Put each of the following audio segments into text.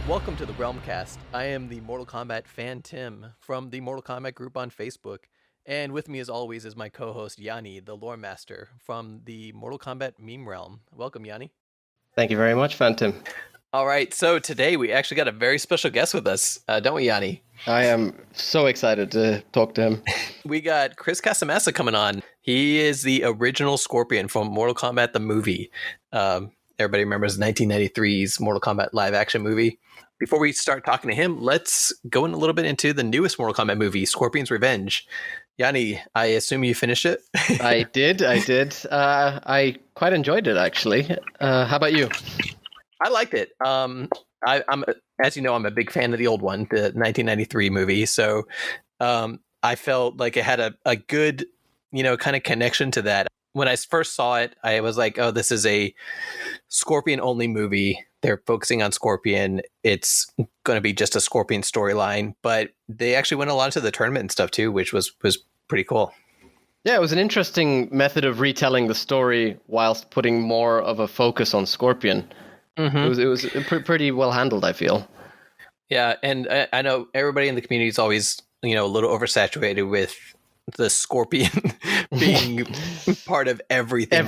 Welcome to the Realm Kast. I am the Mortal Kombat fan Tim from the Mortal Kombat group on Facebook. And with me as always is my co-host Yanni, the lore master from the Mortal Kombat meme realm. Welcome, Yanni. Thank you very much, Phantom. All right, so today we actually got a very special guest with us, don't we, Yanni? I am so excited to talk to him. We got Chris Casamassa coming on. He is the original Scorpion from Mortal Kombat the movie. Everybody remembers 1993's Mortal Kombat live action movie. Before we start talking to him, let's go in a little bit into the newest Mortal Kombat movie, Scorpion's Revenge. Yanni, I assume you finished it? I did. I quite enjoyed it, actually. How about you? I liked it. I'm, as you know, I'm a big fan of the old one, the 1993 movie. So I felt like it had a good, kind of connection to that. When I first saw it, I was like, oh, this is a Scorpion-only movie. They're focusing on Scorpion. It's going to be just a Scorpion storyline. But they actually went a lot into the tournament and stuff, too, which was pretty cool. Yeah, it was an interesting method of retelling the story whilst putting more of a focus on Scorpion. Mm-hmm. It was pretty well handled, I feel. Yeah, and I know everybody in the community is always, a little oversaturated with the Scorpion being part of everything.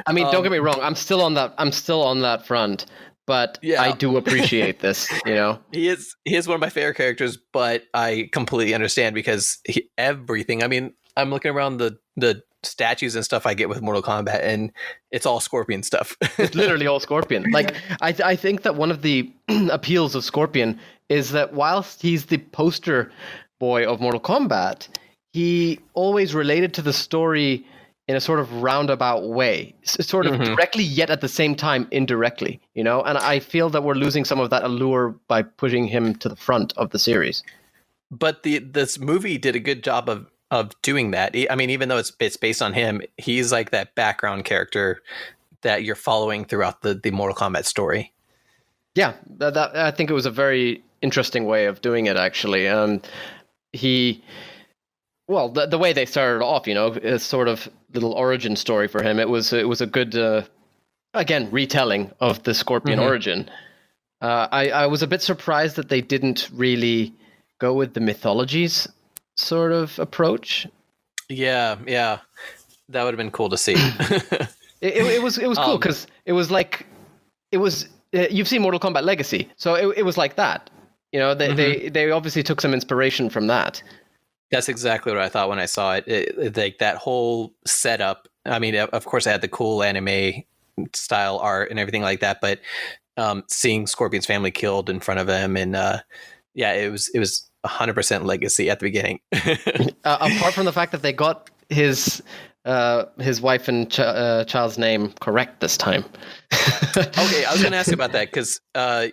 I mean, don't get me wrong. I'm still on that front, but yeah. I do appreciate this. He is one of my favorite characters, but I completely understand because everything. I mean, I'm looking around the statues and stuff I get with Mortal Kombat, and it's all Scorpion stuff. It's literally all Scorpion. Like I think that one of the appeals of Scorpion is that whilst he's the poster boy of Mortal Kombat, he always related to the story in a sort of roundabout way, sort of directly, yet at the same time indirectly, And I feel that we're losing some of that allure by pushing him to the front of the series. But this movie did a good job of doing that. I mean, even though it's based on him, he's like that background character that you're following throughout the Mortal Kombat story. Yeah, that I think it was a very interesting way of doing it, actually. The way they started off, is sort of little origin story for him. It was a good, again, retelling of the Scorpion origin. I was a bit surprised that they didn't really go with the mythologies sort of approach. Yeah, that would have been cool to see. it was cool because it was you've seen Mortal Kombat Legacy, so it was like that. They obviously took some inspiration from that. That's exactly what I thought when I saw it. Like that whole setup. I mean, of course, I had the cool anime style art and everything like that, but seeing Scorpion's family killed in front of him, and it was 100% Legacy at the beginning. Apart from the fact that they got his wife and child's name correct this time. Okay, I was going to ask you about that because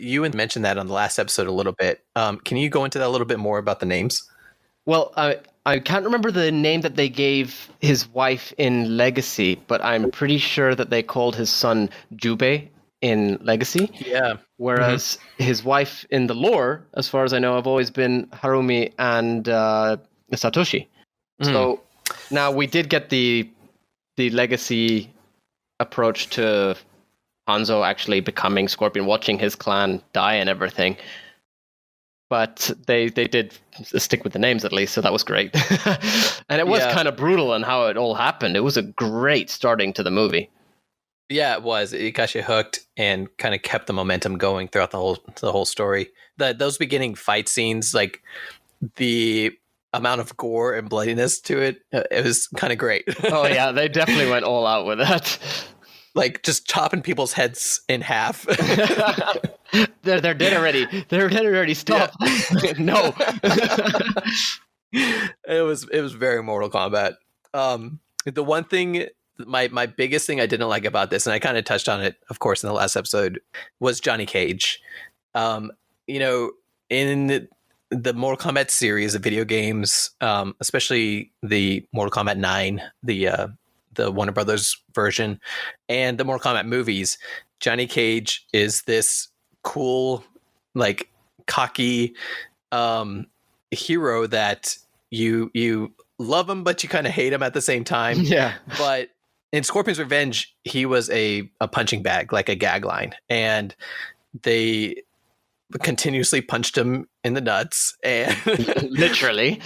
you mentioned that on the last episode a little bit. Can you go into that a little bit more about the names? Well, I can't remember the name that they gave his wife in Legacy, but I'm pretty sure that they called his son Jubei in Legacy. Yeah. Whereas his wife in the lore, as far as I know, have always been Harumi and Satoshi. So now we did get the Legacy approach to Hanzo actually becoming Scorpion, watching his clan die and everything. But they did stick with the names at least, so that was great. And it was kind of brutal in how it all happened. It was a great starting to the movie. Yeah, it was. It got you hooked and kind of kept the momentum going throughout the whole story. Those beginning fight scenes, like the amount of gore and bloodiness to it, it was kind of great. Oh yeah, they definitely went all out with that. Like just chopping people's heads in half. They're dead already. They're dead already. Stop. Yeah. No. It was very Mortal Kombat. The one thing, my biggest thing I didn't like about this, and I kind of touched on it, of course, in the last episode, was Johnny Cage. In the Mortal Kombat series of video games, especially the Mortal Kombat 9, the Warner Brothers version, and the Mortal Kombat movies, Johnny Cage is this cool, like cocky hero that you love him, but you kind of hate him at the same time. Yeah. But in Scorpion's Revenge, he was a punching bag, like a gag line. And they continuously punched him in the nuts, and literally.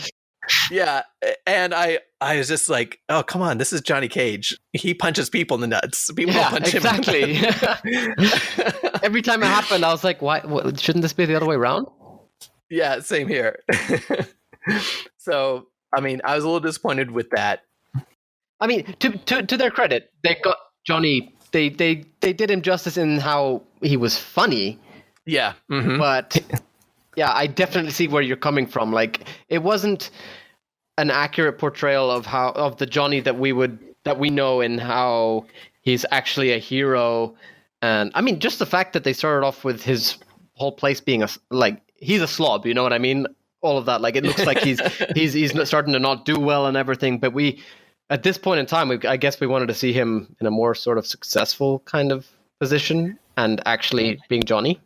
Yeah, and I was just like, oh, come on, this is Johnny Cage. He punches people in the nuts. People don't punch him. Exactly. Every time it happened, I was like, why? Shouldn't this be the other way around? Yeah, same here. So, I mean, I was a little disappointed with that. I mean, to their credit, they got Johnny. They did him justice in how he was funny. Yeah, mm-hmm. But yeah, I definitely see where you're coming from. Like, it wasn't an accurate portrayal of the Johnny that we know and how he's actually a hero. And I mean, just the fact that they started off with his whole place being he's a slob, you know what I mean? All of that, like, it looks like he's starting to not do well and everything. But at this point in time, I guess we wanted to see him in a more sort of successful kind of position and actually being Johnny.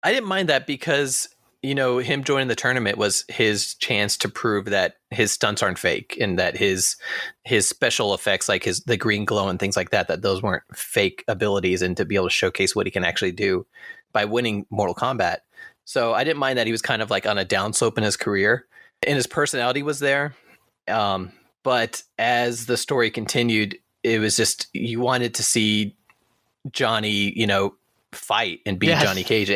I didn't mind that because, you know, him joining the tournament was his chance to prove that his stunts aren't fake and that his special effects, like the green glow and things like that those weren't fake abilities, and to be able to showcase what he can actually do by winning Mortal Kombat. So I didn't mind that he was kind of like on a downslope in his career, and his personality was there. But as the story continued, it was just, you wanted to see Johnny, you know, fight and beat Johnny Cage.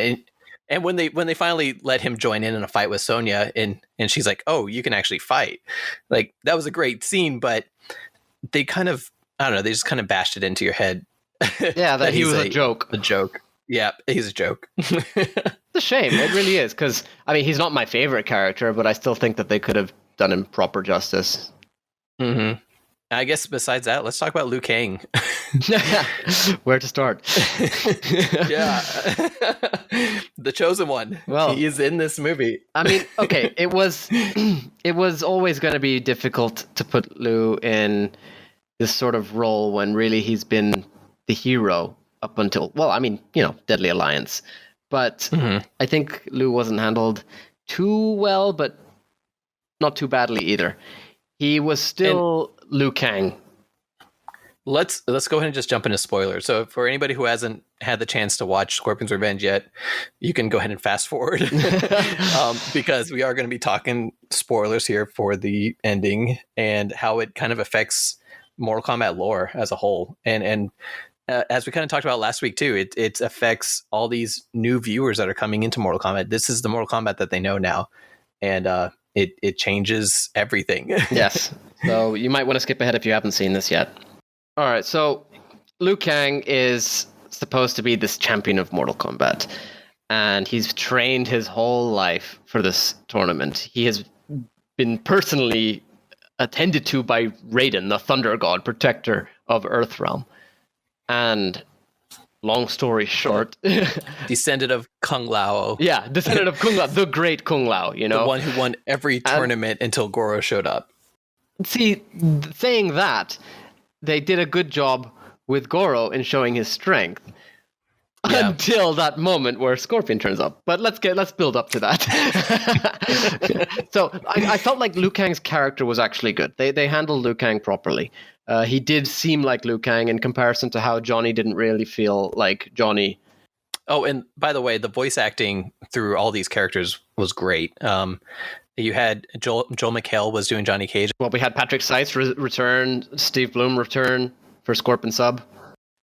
And when they finally let him join in a fight with Sonya, and she's like, oh, you can actually fight. Like, that was a great scene, but they kind of, I don't know, they just kind of bashed it into your head. Yeah, that he was a joke. A joke. Yeah, he's a joke. It's a shame. It really is. Because, I mean, he's not my favorite character, but I still think that they could have done him proper justice. Mm-hmm. I guess besides that, let's talk about Liu Kang. Where to start? Yeah. The chosen one. Well, he is in this movie. I mean, okay, it was always going to be difficult to put Liu in this sort of role when really he's been the hero up until, well, I mean, you know, Deadly Alliance. But I think Liu wasn't handled too well, but not too badly either. He was still Liu Kang. Let's go ahead and just jump into spoilers. So for anybody who hasn't had the chance to watch Scorpion's Revenge yet, you can go ahead and fast forward because we are going to be talking spoilers here for the ending and how it kind of affects Mortal Kombat lore as a whole. And as we kind of talked about last week too, it affects all these new viewers that are coming into Mortal Kombat. This is the Mortal Kombat that they know now. And it changes everything. Yes. So you might want to skip ahead if you haven't seen this yet. All right. So Liu Kang is supposed to be this champion of Mortal Kombat, and he's trained his whole life for this tournament. He has been personally attended to by Raiden, the Thunder God, protector of Earthrealm. And long story short, descended of Kung Lao. Yeah, descendant of Kung Lao, the great Kung Lao, you know. The one who won every tournament until Goro showed up. See, saying that, they did a good job with Goro in showing his strength. Yeah. Until that moment where Scorpion turns up. But let's build up to that. So I felt like Liu Kang's character was actually good. They handled Liu Kang properly. He did seem like Liu Kang in comparison to how Johnny didn't really feel like Johnny. Oh, and by the way, the voice acting through all these characters was great. You had Joel McHale was doing Johnny Cage. Well, we had Patrick Seitz return, Steve Bloom return for Scorpion sub.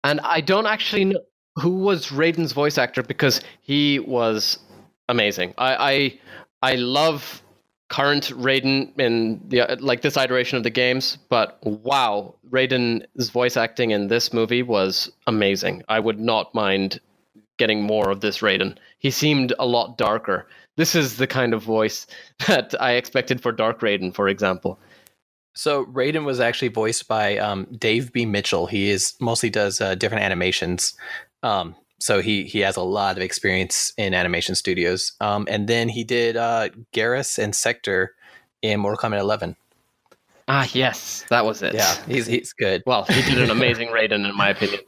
And I don't actually know who was Raiden's voice actor because he was amazing. I love current Raiden in this iteration of the games, but wow, Raiden's voice acting in this movie was amazing. I would not mind getting more of this Raiden. He seemed a lot darker. This is the kind of voice that I expected for Dark Raiden, for example. So Raiden was actually voiced by Dave B. Mitchell. He mostly does different animations. So he has a lot of experience in animation studios. And then he did Garrus and Sector in Mortal Kombat 11. Ah, yes, that was it. Yeah, he's good. Well, he did an amazing Raiden, in my opinion.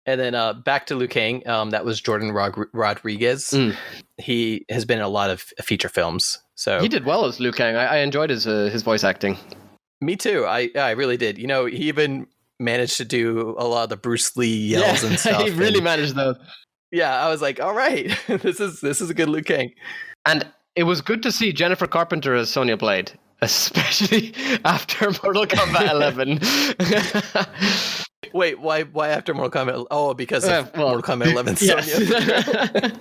And then back to Liu Kang, that was Jordan Rodriguez. He has been in a lot of feature films. So he did well as Liu Kang. I enjoyed his voice acting. Me too. I really did. You know, he even managed to do a lot of the Bruce Lee yells and stuff. He really managed those. Yeah, I was like, all right, this is a good Liu Kang. And it was good to see Jennifer Carpenter as Sonya Blade, especially after Mortal Kombat 11. Wait, why after Mortal Kombat? Oh, because of Well, Mortal Kombat 11 yes. Sonya.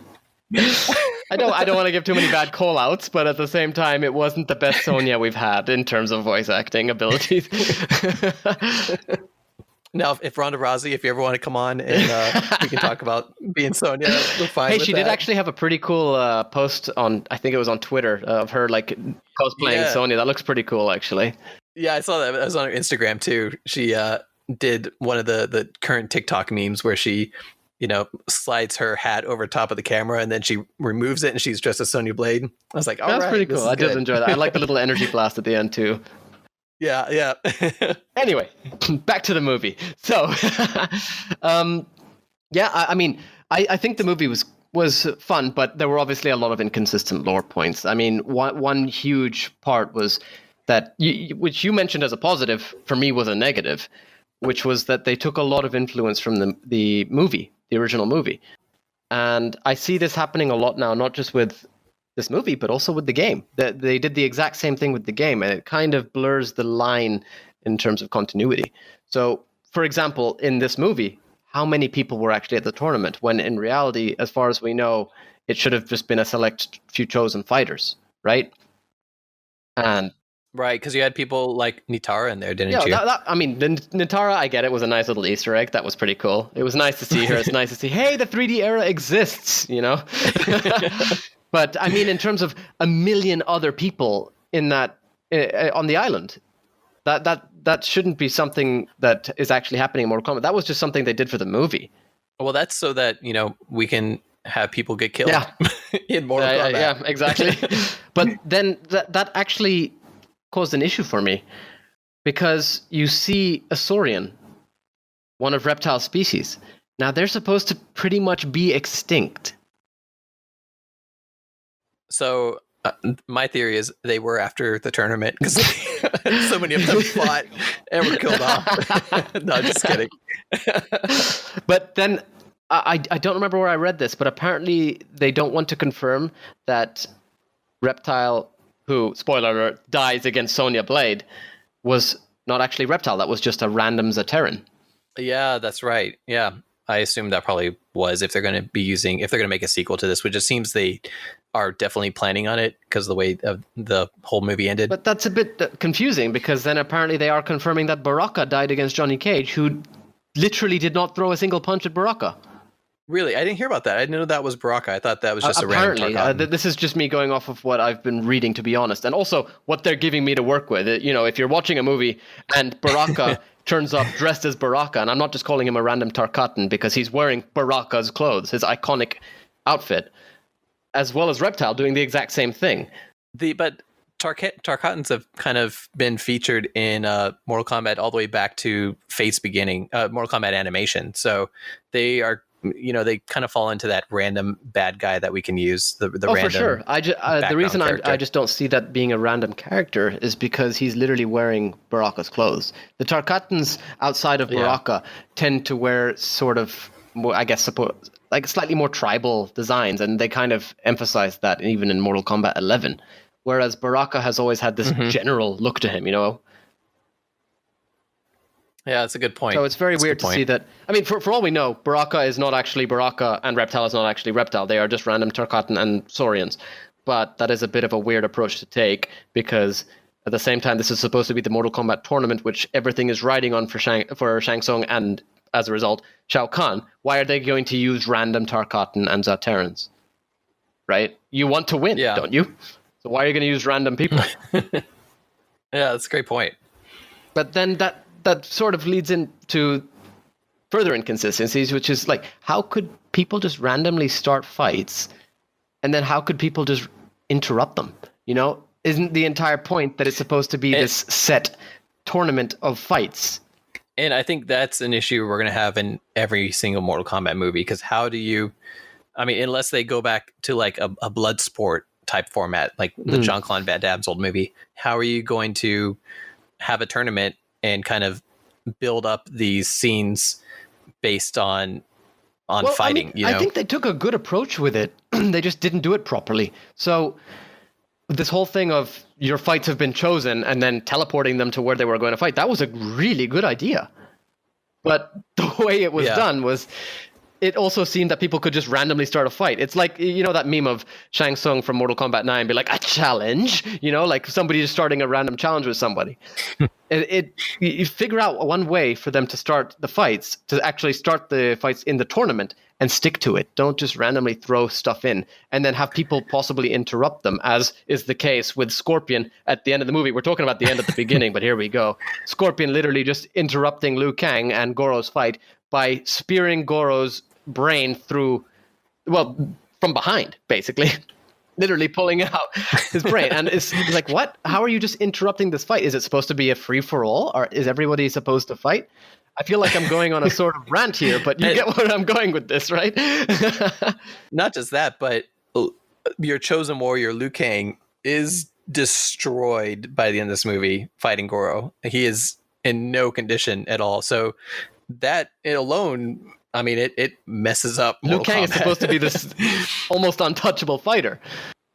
I don't want to give too many bad call-outs, but at the same time, it wasn't the best Sonya we've had in terms of voice acting abilities. Now, if Ronda Rousey, if you ever want to come on and we can talk about being Sonya, we're fine. Hey, with she that. did actually have a pretty cool post on, I think it was on Twitter, of her like cosplaying Sonya. That looks pretty cool, actually. Yeah, I saw that. It was on her Instagram too. She did one of the current TikTok memes where she, slides her hat over top of the camera and then she removes it and she's dressed as Sonya Blade. I was like, that's pretty cool. I did enjoy that. I like the little energy blast at the end too. Yeah. Anyway, back to the movie. So, I mean, I think the movie was fun, but there were obviously a lot of inconsistent lore points. I mean, one huge part was that, which you mentioned as a positive, for me was a negative, which was that they took a lot of influence from the movie, the original movie. And I see this happening a lot now, not just with this movie, but also with the game. They did the exact same thing with the game, and it kind of blurs the line in terms of continuity. So, for example, in this movie, how many people were actually at the tournament? When in reality, as far as we know, it should have just been a select few chosen fighters, right? And right, because you had people like Nitara in there, didn't you? I mean, Nitara, I get it, was a nice little Easter egg. That was pretty cool. It was nice to see her. It's nice to see, hey, the 3D era exists, But I mean, in terms of a million other people in that on the island, that shouldn't be something that is actually happening in Mortal Kombat. That was just something they did for the movie. Well, that's so that we can have people get killed. Yeah. In Mortal Kombat. Yeah, exactly. But then that actually caused an issue for me, because you see a Saurian, one of reptile species. Now they're supposed to pretty much be extinct. So my theory is they were after the tournament because so many of them fought and were killed off. No, just kidding. But then I don't remember where I read this, but apparently they don't want to confirm that Reptile, who, spoiler alert, dies against Sonya Blade, was not actually Reptile. That was just a random Zaterran. Yeah, that's right. Yeah. I assume that probably was if they're going to make a sequel to this, which it seems they are definitely planning on it because of the way the whole movie ended. But that's a bit confusing, because then apparently they are confirming that Baraka died against Johnny Cage, who literally did not throw a single punch at Baraka. Really? I didn't hear about that. I didn't know that was Baraka. I thought that was just a random Tarkatan. This is just me going off of what I've been reading, to be honest. And also what they're giving me to work with. If you're watching a movie and Baraka turns up dressed as Baraka, and I'm not just calling him a random Tarkatan because he's wearing Baraka's clothes, his iconic outfit, as well as Reptile doing the exact same thing. But Tarkatans have kind of been featured in Mortal Kombat all the way back to Fate's beginning, Mortal Kombat animation. So they are, they kind of fall into that random bad guy that we can use. The random. For sure. The reason I just don't see that being a random character is because he's literally wearing Baraka's clothes. The Tarkatans outside of Baraka tend to wear sort of, I guess, like slightly more tribal designs, and they kind of emphasize that even in Mortal Kombat 11. Whereas Baraka has always had this general look to him, Yeah, that's a good point. So it's very weird to see that. I mean, for all we know, Baraka is not actually Baraka, and Reptile is not actually Reptile. They are just random Tarkatan and Saurians. But that is a bit of a weird approach to take, because at the same time, this is supposed to be the Mortal Kombat tournament, which everything is riding on for Shang Tsung and, as a result, Shao Kahn. Why are they going to use random Tarkatan and Zaterrans? Right? You want to win, don't you? So why are you going to use random people? Yeah, that's a great point. But then that sort of leads into further inconsistencies, which is like, how could people just randomly start fights, and then how could people just interrupt them? Isn't the entire point that it's supposed to be this set tournament of fights? And I think that's an issue we're going to have in every single Mortal Kombat movie, because how do you, unless they go back to like a blood sport type format, like the Jean-Claude Van Damme's old movie, how are you going to have a tournament and kind of build up these scenes based on fighting. I think they took a good approach with it. They just didn't do it properly. So this whole thing of your fights have been chosen and then teleporting them to where they were going to fight, that was a really good idea. But the way it was done was, it also seemed that people could just randomly start a fight. It's like, that meme of Shang Tsung from Mortal Kombat 9 be like, a challenge? Like somebody just starting a random challenge with somebody. You figure out one way for them to start the fights, to actually start the fights in the tournament and stick to it. Don't just randomly throw stuff in and then have people possibly interrupt them, as is the case with Scorpion at the end of the movie. We're talking about the end at the beginning, but here we go. Scorpion literally just interrupting Liu Kang and Goro's fight by spearing Goro's brain through, from behind, basically. Literally pulling out his brain. And it's like, what? How are you just interrupting this fight? Is it supposed to be a free-for-all? Or is everybody supposed to fight? I feel like I'm going on a sort of rant here, but you get where I'm going with this, right? Not just that, but your chosen warrior, Liu Kang, is destroyed by the end of this movie fighting Goro. He is in no condition at all. So that alone, I mean, it messes up Mortal Liu Kang Kombat. is supposed to be this almost untouchable fighter.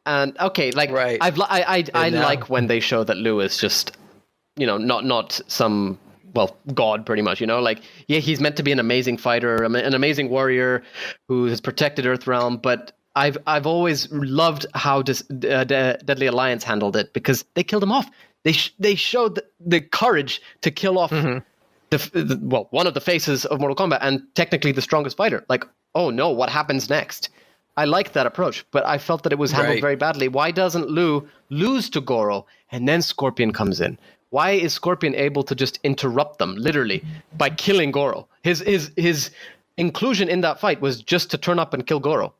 And okay, like right. I like when they show that Liu is just, not some god pretty much, like, yeah, he's meant to be an amazing fighter, an amazing warrior who has protected Earthrealm, but I've always loved how Deadly Alliance handled it, because they killed him off. They showed the courage to kill off one of the faces of Mortal Kombat and technically the strongest fighter. Like, oh no, what happens next? I liked that approach, but I felt that it was handled very badly. Why doesn't Liu lose to Goro and then Scorpion comes in? Why is Scorpion able to just interrupt them, literally, by killing Goro? His inclusion in that fight was just to turn up and kill Goro.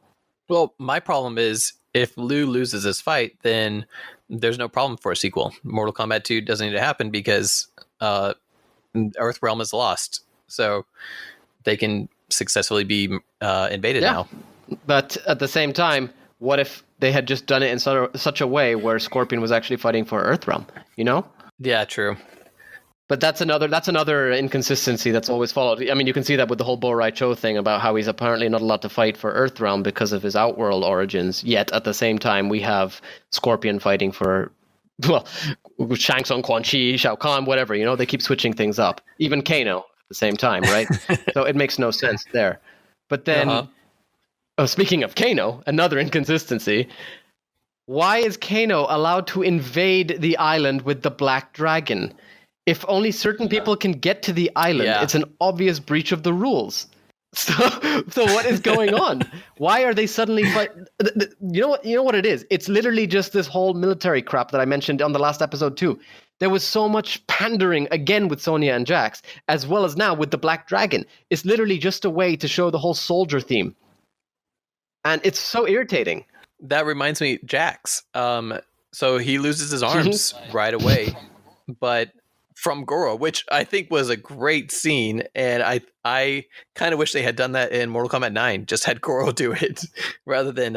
Well, my problem is, if Liu loses this fight, then there's no problem for a sequel. Mortal Kombat 2 doesn't need to happen because Earthrealm is lost. So they can successfully be invaded now. But at the same time, what if they had just done it in such a way where Scorpion was actually fighting for Earthrealm, Yeah, true. But that's another inconsistency that's always followed. I mean, you can see that with the whole Bo Rai Cho thing about how he's apparently not allowed to fight for Earthrealm because of his Outworld origins. Yet at the same time, we have Scorpion fighting for, Shang Tsung, Quan Chi, Shao Kahn, whatever. They keep switching things up. Even Kano at the same time, right? So it makes no sense there. But then, speaking of Kano, another inconsistency. Why is Kano allowed to invade the island with the Black Dragon? If only certain people can get to the island, it's an obvious breach of the rules. So what is going on? Why are they suddenly fight? You know what it is? It's literally just this whole military crap that I mentioned on the last episode too. There was so much pandering again with Sonya and Jax, as well as now with the Black Dragon. It's literally just a way to show the whole soldier theme. And it's so irritating. That reminds me, Jax. So he loses his arms right away, but from Goro, which I think was a great scene, and I kind of wish they had done that in Mortal Kombat 9. Just had Goro do it rather than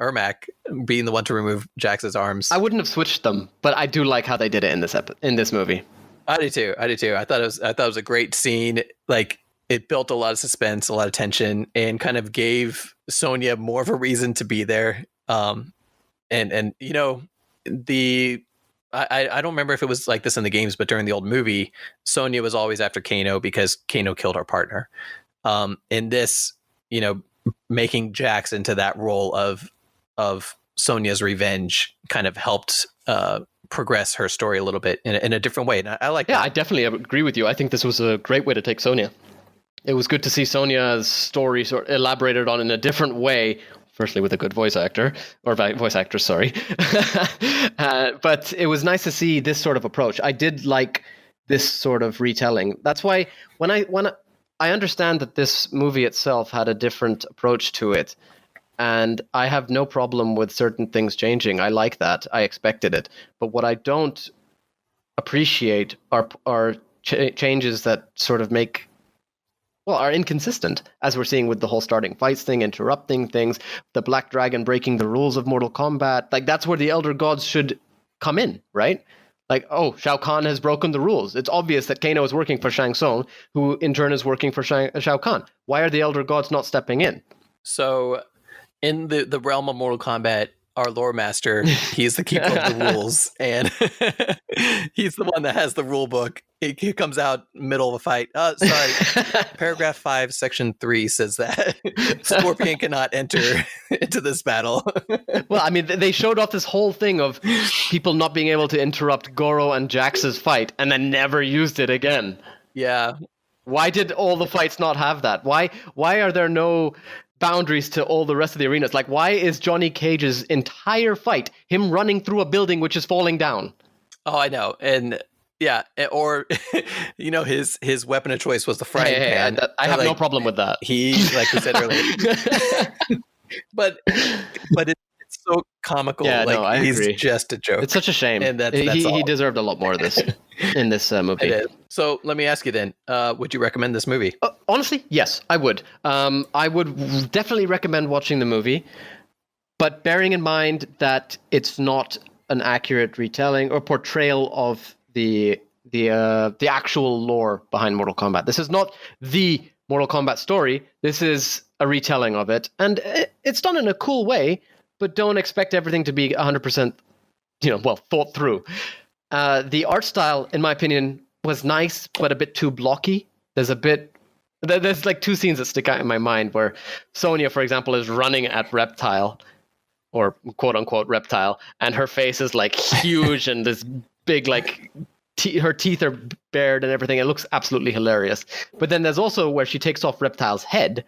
Ermac being the one to remove Jax's arms. I wouldn't have switched them, but I do like how they did it in this movie. I do too. I thought it was a great scene. Like, it built a lot of suspense, a lot of tension, and kind of gave Sonya more of a reason to be there. And I don't remember if it was like this in the games, but during the old movie, Sonya was always after Kano because Kano killed her partner. In this, making Jax into that role of Sonya's revenge kind of helped progress her story a little bit in a different way. And I like that. Yeah, I definitely agree with you. I think this was a great way to take Sonya. It was good to see Sonya's story sort of elaborated on in a different way. Firstly, with a good voice actor, or voice actress, sorry. But it was nice to see this sort of approach. I did like this sort of retelling. That's why when I understand that this movie itself had a different approach to it, and I have no problem with certain things changing. I like that. I expected it. But what I don't appreciate are changes that sort of are inconsistent, as we're seeing with the whole starting fights thing, interrupting things, the Black Dragon breaking the rules of Mortal Kombat. Like, that's where the Elder Gods should come in, right? Like, oh, Shao Kahn has broken the rules. It's obvious that Kano is working for Shang Tsung, who in turn is working for Shao Kahn. Why are the Elder Gods not stepping in? So, in the realm of Mortal Kombat, our lore master, he's the keeper of the rules, and he's the one that has the rule book. He comes out middle of a fight. Sorry, paragraph 5, section 3 says that Scorpion cannot enter into this battle. Well, I mean, they showed off this whole thing of people not being able to interrupt Goro and Jax's fight, and then never used it again. Yeah. Why did all the fights not have that? Why are there no boundaries to all the rest of the arenas? Like, why is Johnny Cage's entire fight him running through a building which is falling down? Oh, I know. And yeah, or his weapon of choice was the frying pan. I have no problem with that. He, like we said earlier, but it's so comical. Yeah, like, no, I he's agree. Just a joke. It's such a shame. And that's he deserved a lot more of this in this movie. So let me ask you then, would you recommend this movie? Honestly, yes, I would. I would definitely recommend watching the movie, but bearing in mind that it's not an accurate retelling or portrayal of the actual lore behind Mortal Kombat. This is not the Mortal Kombat story. This is a retelling of it, and it's done in a cool way. But don't expect everything to be 100%, thought through. The art style, in my opinion, was nice, but a bit too blocky. There's like two scenes that stick out in my mind where Sonya, for example, is running at Reptile, or quote unquote Reptile, and her face is like huge and this big, like, her teeth are bared and everything. It looks absolutely hilarious. But then there's also where she takes off Reptile's head,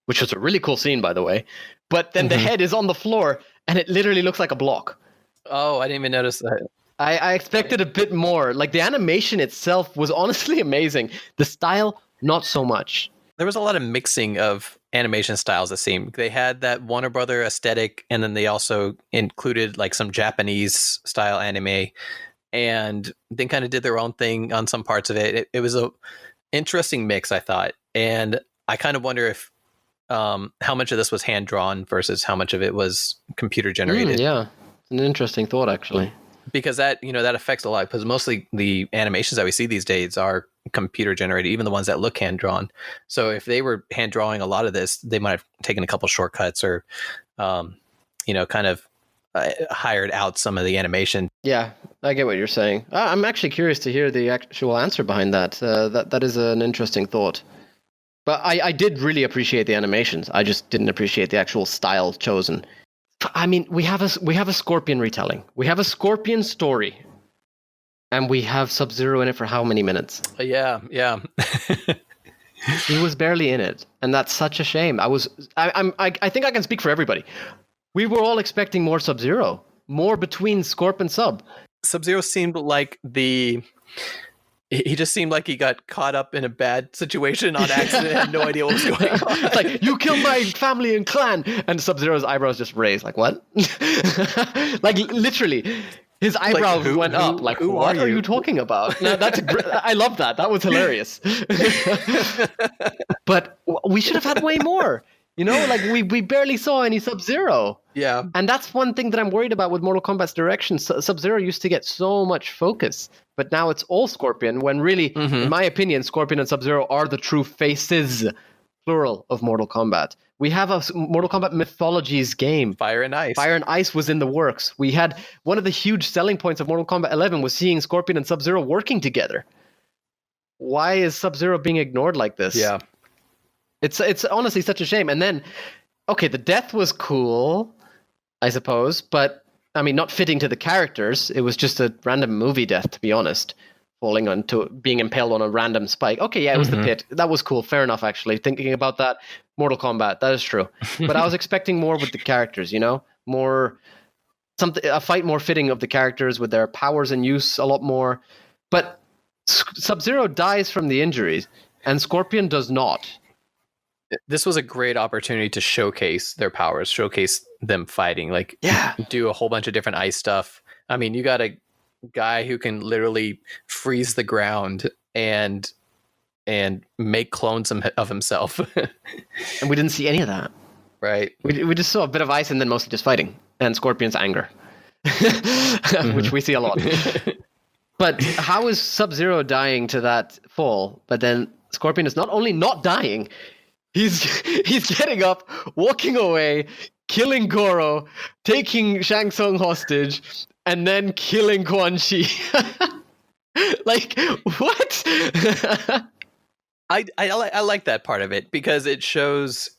which was a really cool scene, by the way. But then the head is on the floor, and it literally looks like a block. Oh, I didn't even notice that. I expected a bit more. Like, the animation itself was honestly amazing. The style, not so much. There was a lot of mixing of animation styles, it seemed. They had that Warner Brother aesthetic, and then they also included like some Japanese style anime, and they kind of did their own thing on some parts of it. It was a interesting mix, I thought. And I kind of wonder if how much of this was hand drawn versus how much of it was computer generated. Yeah, an interesting thought, actually. Because that affects a lot, because mostly the animations that we see these days are computer generated, even the ones that look hand drawn. So if they were hand drawing a lot of this, they might have taken a couple shortcuts or, kind of hired out some of the animation. Yeah, I get what you're saying. I'm actually curious to hear the actual answer behind that. That is an interesting thought. But I did really appreciate the animations. I just didn't appreciate the actual style chosen. I mean, we have a Scorpion retelling. We have a Scorpion story. And we have Sub-Zero in it for how many minutes? Yeah. He was barely in it. And that's such a shame. I think I can speak for everybody. We were all expecting more Sub-Zero. More between Scorp and Sub. Sub-Zero seemed like he just seemed like he got caught up in a bad situation on accident and had no idea what was going on. It's like, you killed my family and clan! And Sub-Zero's eyebrows just raised. Like, what? Like, literally, his eyebrows went up. Like, what are you talking about? No, I love that. That was hilarious. But we should have had way more. Like, we barely saw any Sub-Zero. Yeah. And that's one thing that I'm worried about with Mortal Kombat's direction. Sub-Zero used to get so much focus, but now it's all Scorpion, when really, in my opinion, Scorpion and Sub-Zero are the true faces, plural, of Mortal Kombat. We have a Mortal Kombat Mythologies game. Fire and Ice. Fire and Ice was in the works. We had one of the huge selling points of Mortal Kombat 11 was seeing Scorpion and Sub-Zero working together. Why is Sub-Zero being ignored like this? Yeah. It's honestly such a shame. And then, okay, the death was cool, I suppose, but I mean, not fitting to the characters. It was just a random movie death, to be honest, falling onto being impaled on a random spike. Okay, yeah, it was the pit. That was cool. Fair enough, actually. Thinking about that, Mortal Kombat, that is true. But I was expecting more with the characters, more a fight more fitting of the characters with their powers in use a lot more. But Sub-Zero dies from the injuries, and Scorpion does not. This was a great opportunity to showcase their powers, showcase them fighting, do a whole bunch of different ice stuff. I mean, you got a guy who can literally freeze the ground and make clones of himself. And we didn't see any of that. Right. We just saw a bit of ice and then mostly just fighting and Scorpion's anger, which we see a lot. But how is Sub-Zero dying to that fall? But then Scorpion is not only not dying, he's getting up, walking away, killing Goro, taking Shang Tsung hostage, and then killing Quan Chi. Like, what? I like that part of it because it shows,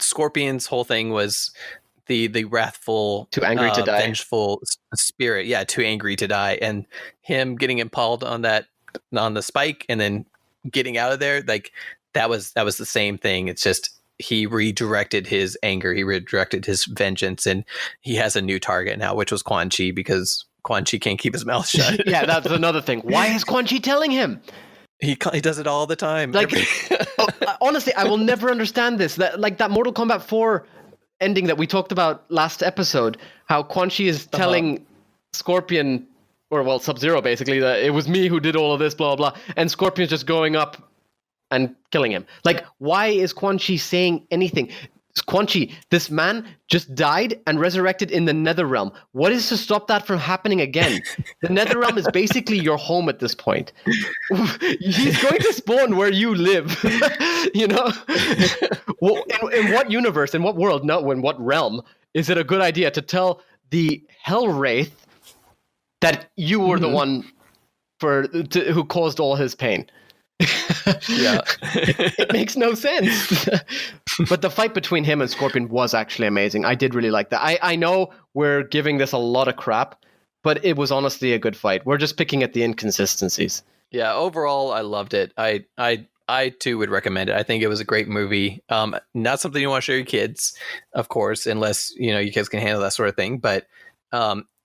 Scorpion's whole thing was the wrathful, Too angry to die, vengeful spirit. Yeah, too angry to die, and him getting impaled on the spike and then getting out of there. Like that was the same thing. It's just he redirected his anger, he redirected his vengeance, and he has a new target now, which was Quan Chi, because Quan Chi can't keep his mouth shut. Yeah, that's another thing. Why is Quan Chi telling him? He does it all the time. Like, honestly, I will never understand this. That Mortal Kombat 4 ending that we talked about last episode, how Quan Chi is telling Scorpion, or well, Sub-Zero basically, that it was me who did all of this, blah, blah, blah, and Scorpion's just going up and killing him. Like, why is Quan Chi saying anything? Quan Chi, this man just died and resurrected in the Netherrealm. What is to stop that from happening again? The Netherrealm is basically your home at this point. He's going to spawn where you live. Well, in what universe, in what world, no, in what realm is it a good idea to tell the Hell Wraith that you were the one who caused all his pain? Yeah. It makes no sense. But the fight between him and Scorpion was actually amazing. I did really like that. I know we're giving this a lot of crap, but it was honestly a good fight. We're just picking at the inconsistencies. Yeah, overall I loved it. I too would recommend it. I think it was a great movie. Not something you want to show your kids, of course, unless you kids can handle that sort of thing, but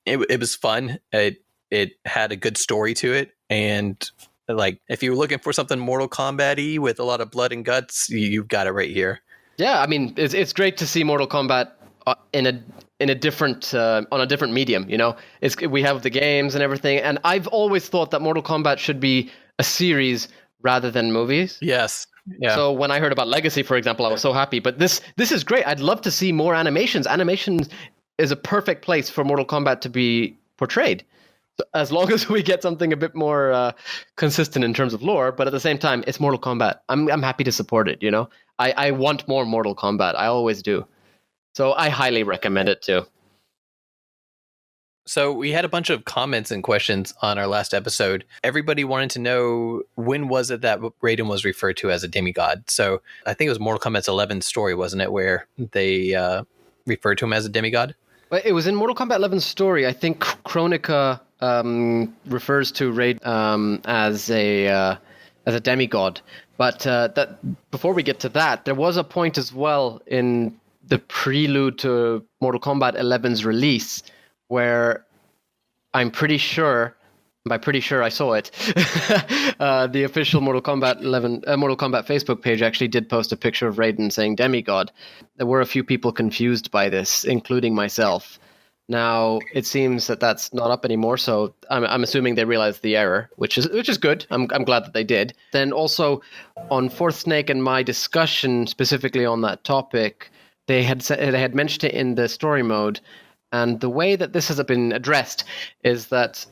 it was fun. It had a good story to it, and like, if you're looking for something Mortal Kombat-y with a lot of blood and guts, you've got it right here. Yeah, I mean, it's great to see Mortal Kombat in a different on a different medium. We have the games and everything, and I've always thought that Mortal Kombat should be a series rather than movies. Yes. Yeah. So when I heard about Legacy, for example, I was so happy. But this is great. I'd love to see more animations. Animation is a perfect place for Mortal Kombat to be portrayed, as long as we get something a bit more consistent in terms of lore. But at the same time, it's Mortal Kombat. I'm happy to support it. I want more Mortal Kombat. I always do. So I highly recommend it too. So we had a bunch of comments and questions on our last episode. Everybody wanted to know, when was it that Raiden was referred to as a demigod? So I think it was Mortal Kombat 11 story, wasn't it, where they referred to him as a demigod? Well, it was in Mortal Kombat 11 story. I think Chronica refers to Raiden as a demigod. But that before we get to that, there was a point as well in the prelude to Mortal Kombat 11's release where I'm pretty sure, by pretty sure I saw it, the official Mortal Kombat Facebook page actually did post a picture of Raiden saying demigod. There were a few people confused by this, including myself. Now it seems that that's not up anymore, so I'm assuming they realized the error, which is good. I'm glad that they did. Then also on Fourth Snake and my discussion specifically on that topic, they had mentioned it in the story mode, and the way that this has been addressed is that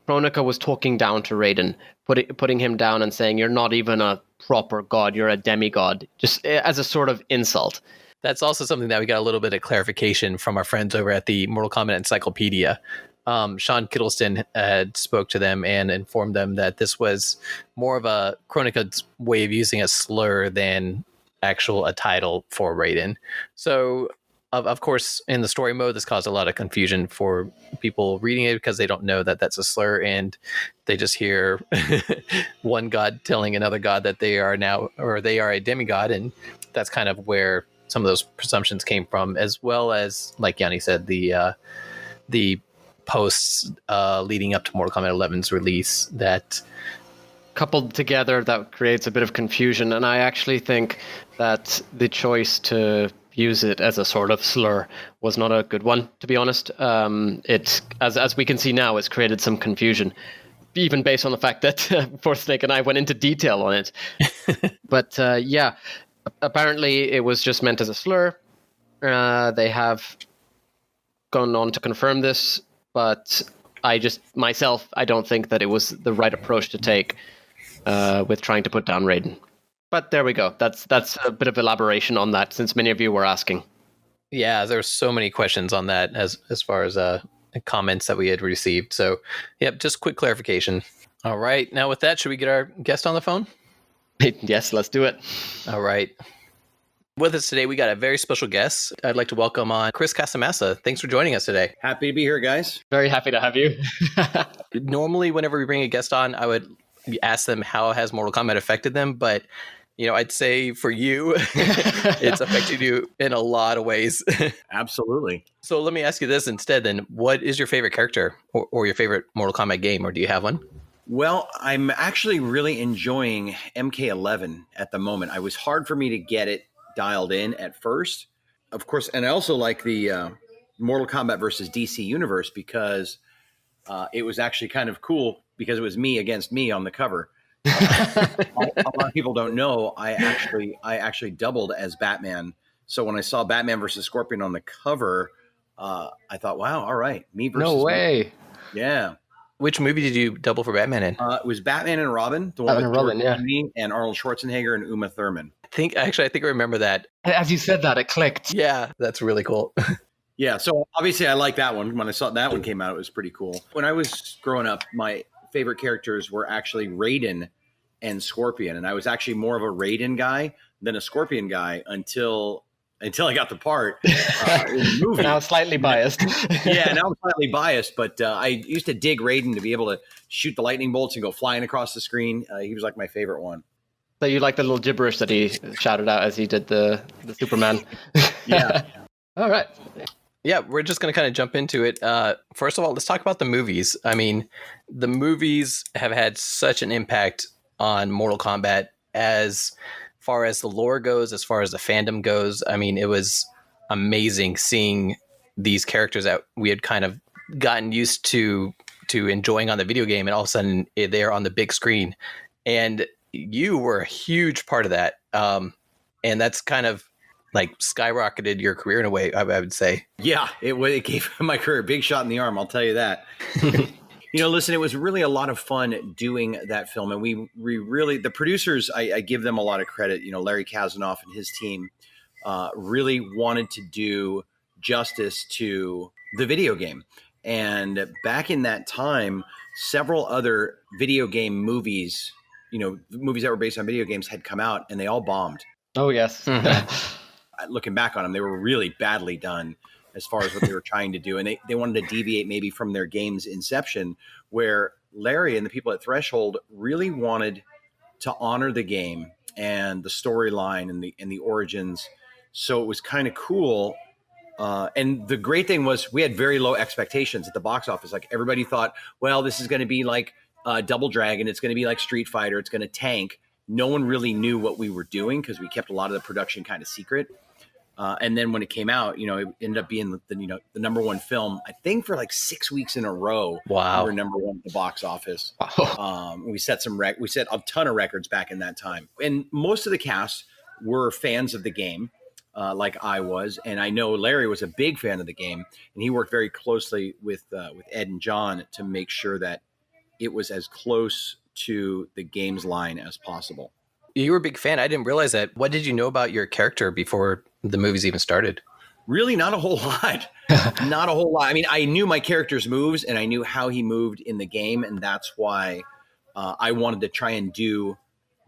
Chronica was talking down to Raiden, putting him down and saying, "You're not even a proper god, you're a demigod," just as a sort of insult. That's also something that we got a little bit of clarification from our friends over at the Mortal Kombat Encyclopedia. Sean Kittleston had spoke to them and informed them that this was more of a Chronica's way of using a slur than a title for Raiden. So, of course, in the story mode, this caused a lot of confusion for people reading it because they don't know that that's a slur, and they just hear one god telling another god that they are a demigod, and that's kind of where some of those presumptions came from, as well as, like Yanni said, the posts leading up to Mortal Kombat 11's release that coupled together, that creates a bit of confusion. And I actually think that the choice to use it as a sort of slur was not a good one, to be honest. It, as we can see now, it's created some confusion, even based on the fact that Fourth Snake and I went into detail on it. But yeah, apparently it was just meant as a slur. They have gone on to confirm this, but I don't think that it was the right approach to take with trying to put down Raiden. But there we go. That's a bit of elaboration on that, since many of you were asking. Yeah, there's so many questions on that as far as comments that we had received. So, yep, just quick clarification. All right. Now with that, should we get our guest on the phone? Yes, let's do it. All right. With us today, we got a very special guest. I'd like to welcome on Chris Casamassa. Thanks for joining us today. Happy to be here, guys. Very happy to have you. Normally, whenever we bring a guest on, I would ask them how has Mortal Kombat affected them, but I'd say for you, it's affected you in a lot of ways. Absolutely. So let me ask you this instead then. What is your favorite character or your favorite Mortal Kombat game, or do you have one? Well, I'm actually really enjoying MK11 at the moment. It was hard for me to get it dialed in at first. Of course, and I also like the Mortal Kombat versus DC universe because it was actually kind of cool because it was me against me on the cover. A lot of people don't know I actually doubled as Batman. So when I saw Batman versus Scorpion on the cover, I thought, wow, all right, me versus no way. Me. Yeah. Which movie did you double for Batman in? It was Batman and Robin, the one with Robin, yeah. and Arnold Schwarzenegger and Uma Thurman. I think I remember that. As you said that, it clicked. Yeah, that's really cool. Yeah, so obviously I like that one. When I saw that one came out, it was pretty cool. When I was growing up, my favorite characters were actually Raiden and Scorpion, and I was actually more of a Raiden guy than a Scorpion guy until I got the part in the movie. Now slightly biased. Yeah, now I'm slightly biased, but I used to dig Raiden to be able to shoot the lightning bolts and go flying across the screen. He was like my favorite one. So you like the little gibberish that he shouted out as he did the Superman? Yeah. All right. Yeah, we're just going to kind of jump into it. First of all, let's talk about the movies. I mean, the movies have had such an impact on Mortal Kombat as far as the lore goes, as far as the fandom goes. I mean, it was amazing seeing these characters that we had kind of gotten used to enjoying on the video game, and all of a sudden they're on the big screen. And you were a huge part of that. And that's kind of like skyrocketed your career in a way, I would say. Yeah, it gave my career a big shot in the arm, I'll tell you that. Listen, it was really a lot of fun doing that film. And we really, the producers, I give them a lot of credit. Larry Kazanoff and his team really wanted to do justice to the video game. And back in that time, several other video game movies, movies that were based on video games had come out and they all bombed. Oh, yes. Looking back on them, they were really badly done as far as what they were trying to do. And they wanted to deviate maybe from their game's inception, where Larry and the people at Threshold really wanted to honor the game and the storyline and the origins. So it was kind of cool. And the great thing was we had very low expectations at the box office. Like everybody thought, well, this is going to be like Double Dragon. It's going to be like Street Fighter. It's going to tank. No one really knew what we were doing because we kept a lot of the production kind of secret. And then when it came out, it ended up being the number one film, I think for like 6 weeks in a row. Wow. We were number one at the box office. We set we set a ton of records back in that time. And most of the cast were fans of the game, like I was. And I know Larry was a big fan of the game, and he worked very closely with Ed and John to make sure that it was as close to the game's line as possible. You were a big fan. I didn't realize that. What did you know about your character before the movies even started? Really, not a whole lot. Not a whole lot. I mean, I knew my character's moves and I knew how he moved in the game. And that's why I wanted to try and do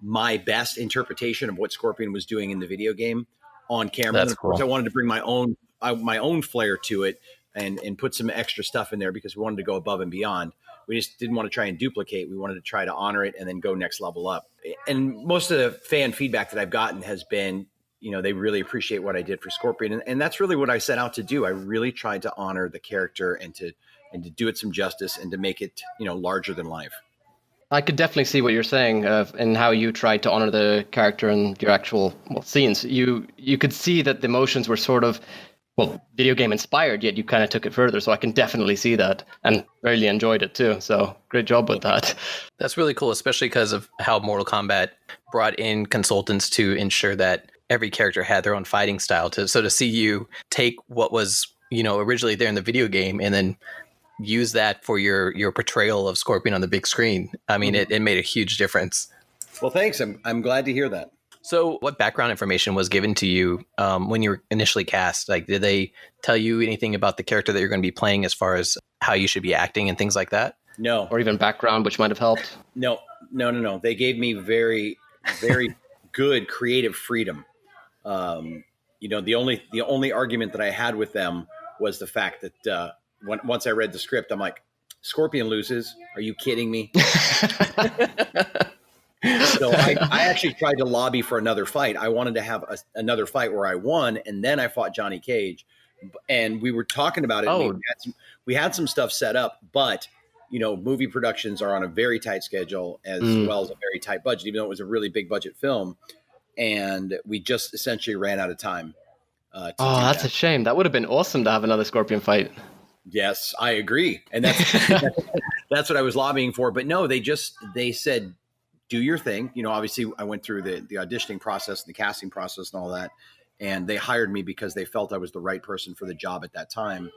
my best interpretation of what Scorpion was doing in the video game on camera. That's and of course, cool. I wanted to bring my own flair to it and put some extra stuff in there because we wanted to go above and beyond. We just didn't want to try and duplicate. We wanted to try to honor it and then go next level up. And most of the fan feedback that I've gotten has been, they really appreciate what I did for Scorpion. And that's really what I set out to do. I really tried to honor the character and to do it some justice and to make it, larger than life. I could definitely see what you're saying and how you tried to honor the character and your actual scenes. You could see that the emotions were sort of, video game inspired, yet you kind of took it further. So I can definitely see that and really enjoyed it too. So great job with that. That's really cool, especially because of how Mortal Kombat brought in consultants to ensure that every character had their own fighting style. So to see you take what was, originally there in the video game and then use that for your portrayal of Scorpion on the big screen. I mean, it made a huge difference. Well, thanks. I'm glad to hear that. So what background information was given to you when you were initially cast? Like, did they tell you anything about the character that you're going to be playing as far as how you should be acting and things like that? No. Or even background, which might have helped? No. They gave me very, very good creative freedom. The only argument that I had with them was the fact that once I read the script, I'm like, Scorpion loses. Are you kidding me? So I actually tried to lobby for another fight. I wanted to have another fight where I won, and then I fought Johnny Cage. And we were talking about it. Oh. We had some stuff set up, but movie productions are on a very tight schedule as well as a very tight budget, even though it was a really big budget film. And we just essentially ran out of time. That's a shame. That would have been awesome to have another Scorpion fight. Yes, I agree. And that's what I was lobbying for. But no, they said, do your thing. Obviously I went through the auditioning process, the casting process and all that. And they hired me because they felt I was the right person for the job at that time.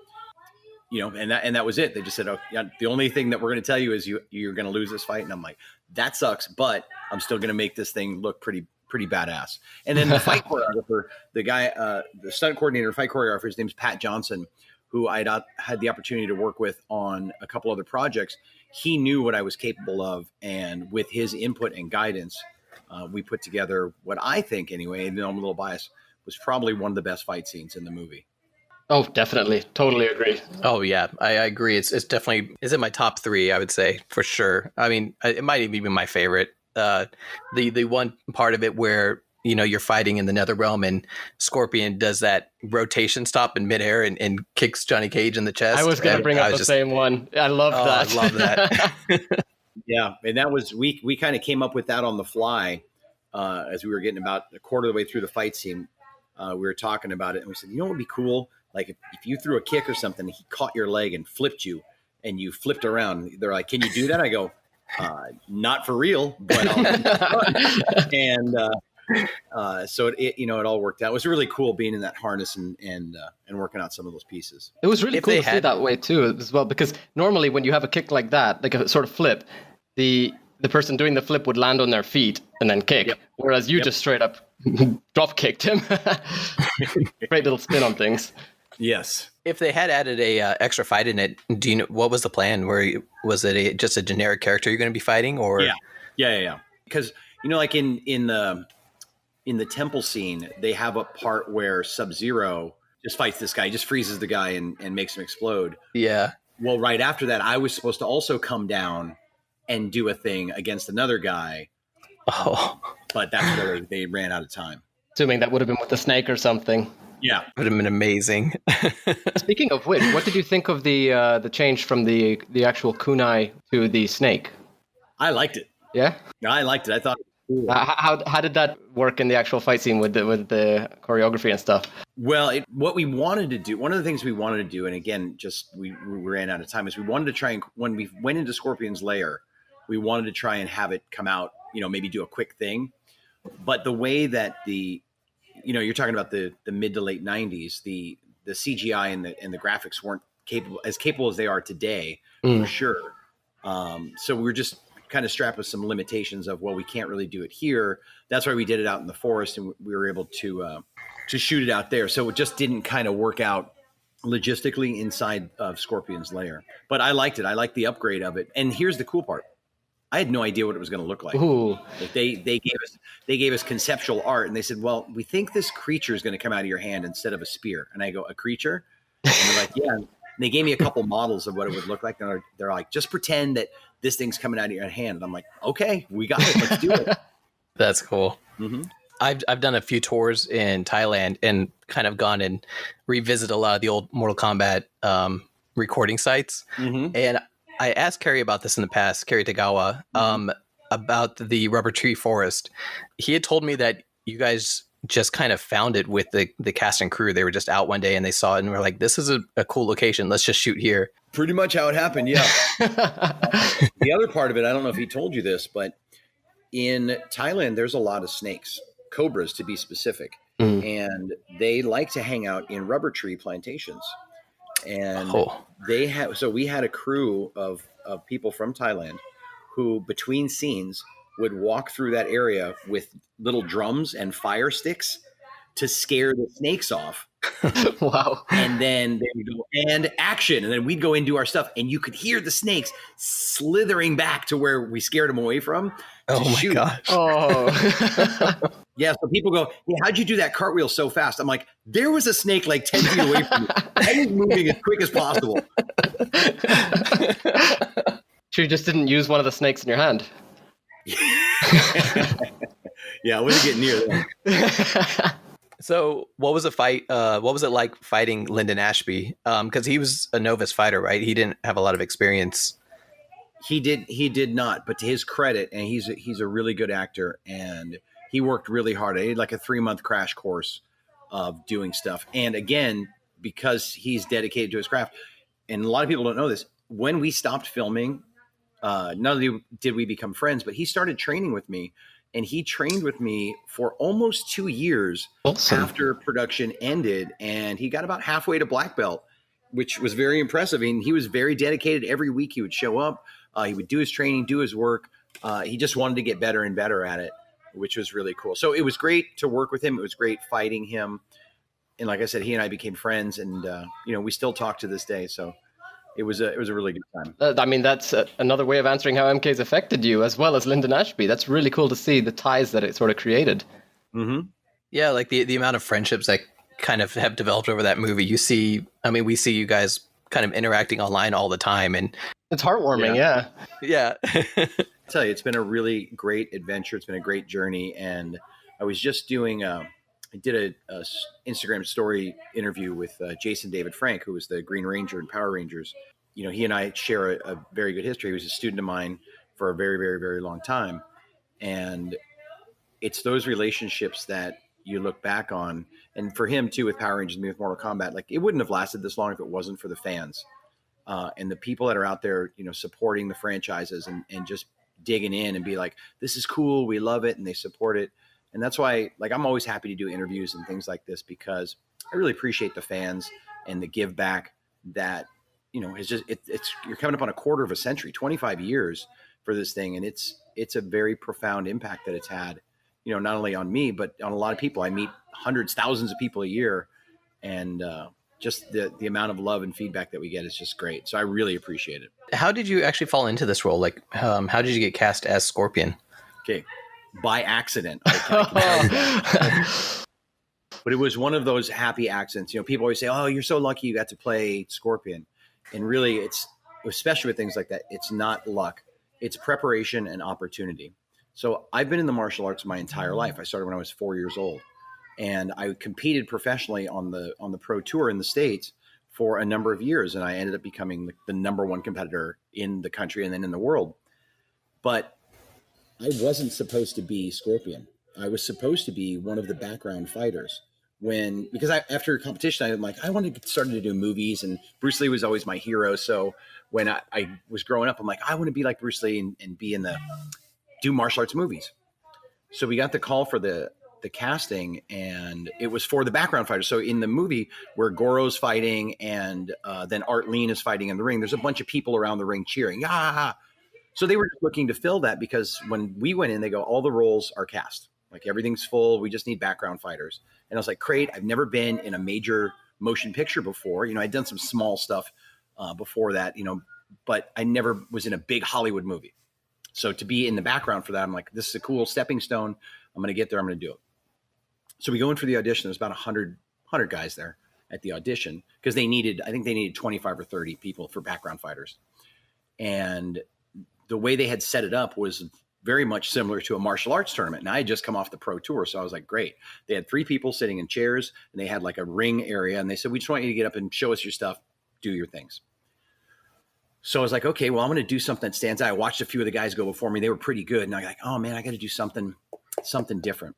And that was it. They just said, oh, yeah, the only thing that we're going to tell you is you're going to lose this fight. And I'm like, that sucks, but I'm still going to make this thing look pretty badass. And then the fight choreographer, the guy, the stunt coordinator, fight choreographer, his name's Pat Johnson, who I had the opportunity to work with on a couple other projects. He knew what I was capable of. And with his input and guidance, we put together what I think anyway, even though I'm a little biased, was probably one of the best fight scenes in the movie. Oh, definitely. Totally agree. Oh, yeah, I agree. It's definitely is in my top 3, I would say, for sure. I mean, it might even be my favorite. The one part of it where, you're fighting in the Netherrealm and Scorpion does that rotation stop in midair and kicks Johnny Cage in the chest. I was going to bring up the same one. I love that. I love that. Yeah, and that was, we kind of came up with that on the fly as we were getting about a quarter of the way through the fight scene. We were talking about it and we said, what would be cool? Like if you threw a kick or something, he caught your leg and flipped you and you flipped around. They're like, can you do that? I go, not for real, but and so it all worked out. It was really cool being in that harness and working out some of those pieces. It was really cool to see that way too, as well, because normally when you have a kick like that, like a sort of flip, the person doing the flip would land on their feet and then kick, whereas you just straight up drop kicked him. Great little spin on things. Yes. If they had added a extra fight in it, do you know what was the plan? Was it just a generic character you're going to be fighting, or? Yeah. Because like in the temple scene, they have a part where Sub-Zero just fights this guy, just freezes the guy and makes him explode. Yeah. Well, right after that, I was supposed to also come down and do a thing against another guy. Oh. But that's where they ran out of time. Assuming that would have been with the snake or something. Yeah. Would have been amazing. Speaking of which, what did you think of the change from the actual kunai to the snake? I liked it. Yeah? I liked it. I thought it was cool. How did that work in the actual fight scene with the choreography and stuff? Well, what we wanted to do, one of the things we wanted to do, and again, just we ran out of time, is we wanted to try and, when we went into Scorpion's lair, we wanted to try and have it come out, maybe do a quick thing. But the way that you're talking about the mid to late 90s, the CGI and the graphics weren't capable as they are today, for sure. So we were just kind of strapped with some limitations of, we can't really do it here. That's why we did it out in the forest, and we were able to shoot it out there. So it just didn't kind of work out logistically inside of Scorpion's lair. But I liked it. I liked the upgrade of it. And here's the cool part. I had no idea what it was going to look like. Ooh. Like they gave us conceptual art, and they said, well, we think this creature is going to come out of your hand instead of a spear. And I go, a creature? And they're like, yeah. And they gave me a couple models of what it would look like. And they're like, just pretend that this thing's coming out of your hand. And I'm like, okay, we got it. Let's do it. That's cool. Mm-hmm. I've done a few tours in Thailand and kind of gone and revisit a lot of the old Mortal Kombat recording sites. Mm-hmm. And I asked Kerry about this in the past, Kerry Tagawa, about the rubber tree forest. He had told me that you guys just kind of found it with the cast and crew. They were just out one day and they saw it and were like, this is a cool location. Let's just shoot here. Pretty much how it happened, yeah. The other part of it, I don't know if he told you this, but in Thailand, there's a lot of snakes, cobras to be specific, and they like to hang out in rubber tree plantations. And Oh. we had a crew of people from Thailand who between scenes would walk through that area with little drums and fire sticks to scare the snakes off. Wow. And then they would go, and action. And then we'd go and do our stuff. And you could hear the snakes slithering back to where we scared them away from to shoot. Gosh. Oh. Yeah, so people go, hey, how'd you do that cartwheel so fast? I'm like, there was a snake like 10 feet away from me. I was moving as quick as possible. Sure, you just didn't use one of the snakes in your hand. Yeah, I wasn't getting near them. So what was it like fighting Lyndon Ashby? Because he was a novice fighter, right? He didn't have a lot of experience. He did not, but to his credit, and he's a really good actor, and he worked really hard. I did like a 3-month crash course of doing stuff. And again, because he's dedicated to his craft, and a lot of people don't know this, when we stopped filming, not only did we become friends, but he started training with me, and he trained with me for almost 2 years after production ended. And he got about halfway to black belt, which was very impressive. And he was very dedicated. Every week he would show up, he would do his training, do his work. He just wanted to get better and better at it, which was really cool. So it was great to work with him. It was great fighting him. And like I said, he and I became friends, and we still talk to this day. So it was a really good time. I mean, that's another way of answering how MK's affected you, as well as Lyndon Ashby. That's really cool to see the ties that it sort of created. Mm-hmm. Yeah, like the amount of friendships that kind of have developed over that movie. We see you guys kind of interacting online all the time, and it's heartwarming. Yeah. I tell you, it's been a really great adventure. It's been a great journey. And I was just doing I did a Instagram story interview with Jason David Frank, who was the Green Ranger in Power Rangers. He and I share a very good history. He was a student of mine for a very, very, very long time. And it's those relationships that you look back on. And for him too, with Power Rangers and me with Mortal Kombat, like it wouldn't have lasted this long if it wasn't for the fans and the people that are out there, supporting the franchises and just digging in and be like, this is cool. We love it. And they support it. And that's why, like, I'm always happy to do interviews and things like this, because I really appreciate the fans and the give back that, it's just, you're coming up on a quarter of a century, 25 years for this thing. And it's a very profound impact that it's had, not only on me, but on a lot of people. I meet hundreds, thousands of people a year, and just the amount of love and feedback that we get is just great. So I really appreciate it. How did you actually fall into this role? Like, how did you get cast as Scorpion? Okay. By accident. I can tell you that. But it was one of those happy accidents. People always say, oh, you're so lucky you got to play Scorpion. And really, it's, especially with things like that, it's not luck. It's preparation and opportunity. So I've been in the martial arts my entire life. I started when I was 4 years old. And I competed professionally on the pro tour in the States for a number of years. And I ended up becoming the number one competitor in the country and then in the world. But I wasn't supposed to be Scorpion. I was supposed to be one of the background fighters. Because after competition, I'm like, I want to get started to do movies, and Bruce Lee was always my hero. So when I was growing up, I'm like, I want to be like Bruce Lee and be do martial arts movies. So we got the call for the casting, and it was for the background fighters. So in the movie where Goro's fighting and then Art Lean is fighting in the ring, there's a bunch of people around the ring cheering. Ah! So they were just looking to fill that, because when we went in, they go, all the roles are cast. Like, everything's full. We just need background fighters. And I was like, great. I've never been in a major motion picture before. I'd done some small stuff before that, but I never was in a big Hollywood movie. So to be in the background for that, I'm like, this is a cool stepping stone. I'm going to get there. I'm going to do it. So we go in for the audition. There's about 100 guys there at the audition, because I think they needed 25 or 30 people for background fighters. And the way they had set it up was very much similar to a martial arts tournament. And I had just come off the pro tour. So I was like, great. They had 3 people sitting in chairs, and they had like a ring area. And they said, we just want you to get up and show us your stuff, do your things. So I was like, okay, well, I'm going to do something that stands out. I watched a few of the guys go before me. They were pretty good. And I'm like, oh man, I got to do something different.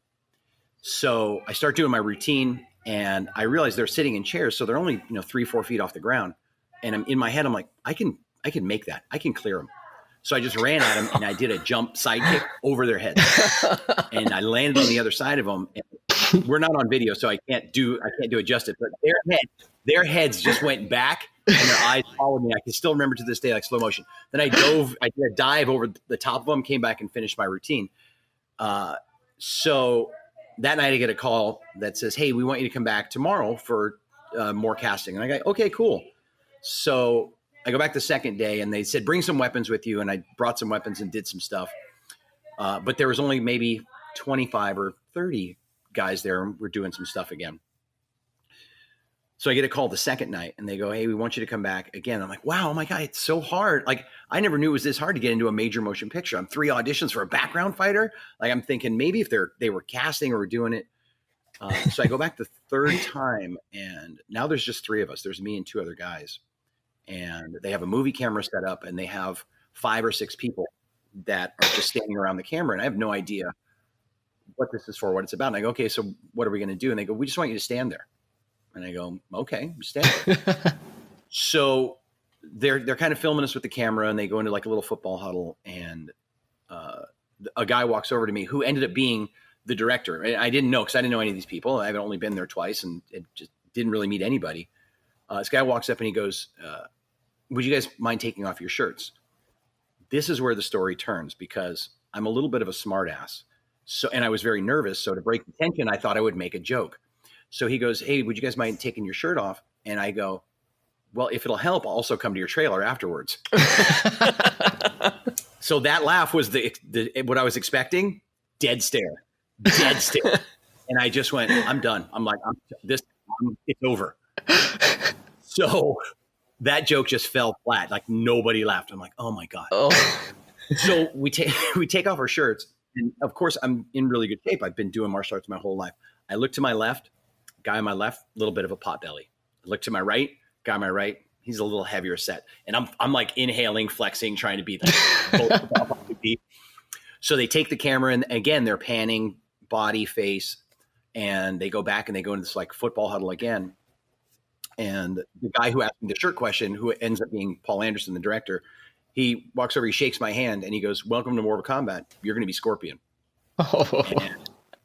So I start doing my routine, and I realize they're sitting in chairs. So they're only, 3-4 feet off the ground. And I'm in my head, I'm like, I can make that. I can clear them. So I just ran at them, and I did a jump side kick over their heads, and I landed on the other side of them. And we're not on video, so I can't do it justice. But their head Their heads just went back and their eyes followed me. I can still remember to this day, like slow motion. Then I did a dive over the top of them, came back and finished my routine. So that night I get a call that says, hey, we want you to come back tomorrow for more casting. And I go, okay, cool. So I go back the second day and they said, bring some weapons with you. And I brought some weapons and did some stuff. But there was only maybe 25 or 30 guys there, and we're doing some stuff again. So I get a call the second night and they go, hey, we want you to come back again. I'm like, wow, oh my God, it's so hard. Like, I never knew it was this hard to get into a major motion picture. I'm 3 auditions for a background fighter. Like, I'm thinking maybe if they were casting or were doing it. So I go back the third time and now there's just 3 of us. There's me and 2 other guys, and they have a movie camera set up and they have 5 or 6 people that are just standing around the camera. And I have no idea what this is for, what it's about. And I go, okay, so what are we going to do? And they go, we just want you to stand there. And I go, okay, stand there. So they're kind of filming us with the camera, and they go into like a little football huddle, and a guy walks over to me who ended up being the director. I didn't know, because I didn't know any of these people. I've only been there twice and it just didn't really meet anybody. This guy walks up and he goes, would you guys mind taking off your shirts? This is where the story turns, because I'm a little bit of a smart ass. So, and I was very nervous. So to break the tension, I thought I would make a joke. So he goes, hey, would you guys mind taking your shirt off? And I go, well, if it'll help, I'll also come to your trailer afterwards. So that laugh was what I was expecting. Dead stare. And I just went, I'm done. I'm like, it's over. So that joke just fell flat. Like, nobody laughed. I'm like, oh my God. Oh. So we take off our shirts. And of course, I'm in really good shape. I've been doing martial arts my whole life. I look to my left, guy on my left, a little bit of a pot belly. I look to my right, guy on my right, he's a little heavier set. And I'm like inhaling, flexing, trying to be like, so they take the camera, and again, they're panning body, face, and they go back and they go into this like football huddle again. And the guy who asked me the shirt question, who ends up being Paul Anderson, the director, he walks over, he shakes my hand, and he goes, welcome to Mortal Kombat. You're going to be Scorpion. Oh.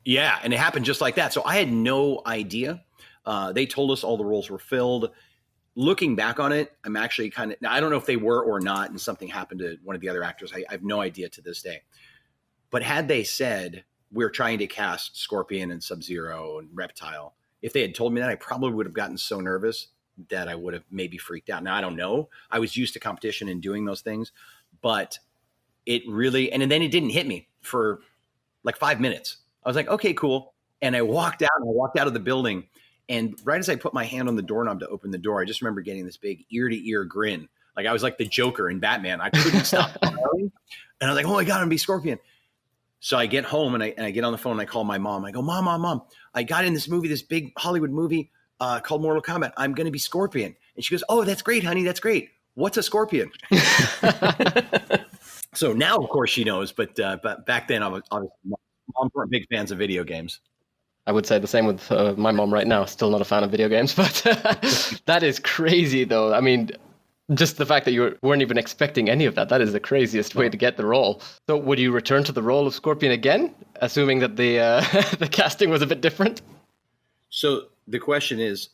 And it happened just like that. So I had no idea. They told us all the roles were filled. Looking back on it, I'm actually kind of, I don't know if they were or not, and something happened to one of the other actors. I have no idea to this day. But had they said, we're trying to cast Scorpion and Sub-Zero and Reptile, if they had told me that, I probably would have gotten so nervous that I would have maybe freaked out. Now, I don't know. I was used to competition and doing those things, but it really, and then it didn't hit me for like 5 minutes. I was like, okay, cool. And I walked out of the building, and right as I put my hand on the doorknob to open the door, I just remember getting this big ear-to-ear grin. Like I was like the Joker in Batman. I couldn't stop smiling. And I was like, oh my God, I'm going to be Scorpion. So I get home and I get on the phone and I call my mom. I go, Mom, I got in this movie, this big Hollywood movie called Mortal Kombat. I'm going to be Scorpion. And she goes, oh, that's great, honey. That's great. What's a scorpion? So now, of course, she knows. But back then, moms weren't big fans of video games. I would say the same with my mom right now. Still not a fan of video games. But that is crazy, though. I mean, just the fact that you weren't even expecting any of that, that is the craziest way to get the role. So would you return to the role of Scorpion again, assuming that the the casting was a bit different? So the question is,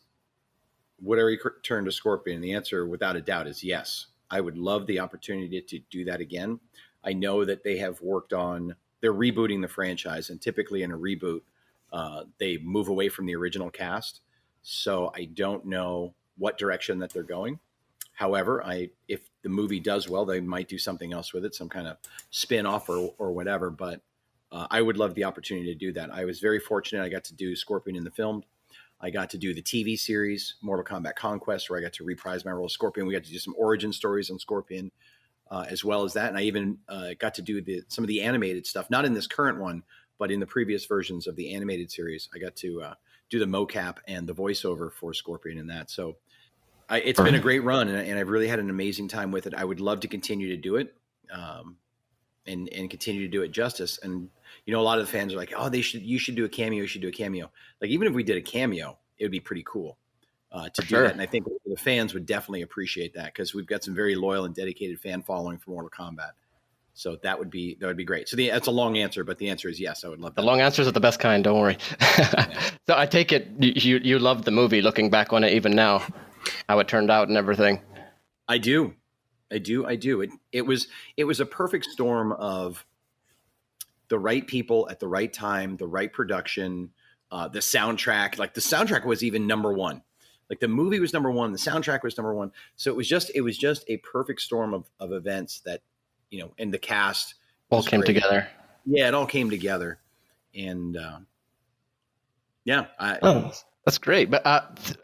would I return to Scorpion? And the answer, without a doubt, is yes. I would love the opportunity to do that again. I know that they have worked on, they're rebooting the franchise, and typically in a reboot, they move away from the original cast. So I don't know what direction that they're going. However, if the movie does well, they might do something else with it, some kind of spin-off or whatever. But I would love the opportunity to do that. I was very fortunate. I got to do Scorpion in the film. I got to do the TV series, Mortal Kombat Conquest, where I got to reprise my role as Scorpion. We got to do some origin stories on Scorpion as well as that. And I even got to do some of the animated stuff, not in this current one, but in the previous versions of the animated series. I got to do the mocap and the voiceover for Scorpion in that. So it's been a great run, and I've really had an amazing time with it. I would love to continue to do it and continue to do it justice. And, you know, a lot of the fans are like, oh, you should do a cameo. You should do a cameo. Like, even if we did a cameo, it would be pretty cool to do that. And I think the fans would definitely appreciate that, because we've got some very loyal and dedicated fan following for Mortal Kombat. So that would be great. So that's a long answer, but the answer is yes. I would love that. The long answers are the best kind. Don't worry. So I take it you love the movie. Looking back on it, even now, how it turned out and everything. I do. It was a perfect storm of the right people at the right time, the right production, the soundtrack. Like the soundtrack was even number one. Like the movie was number one, the soundtrack was number one. So it was just a perfect storm of events that, and the cast all came together. Yeah, it all came together, and that's great. But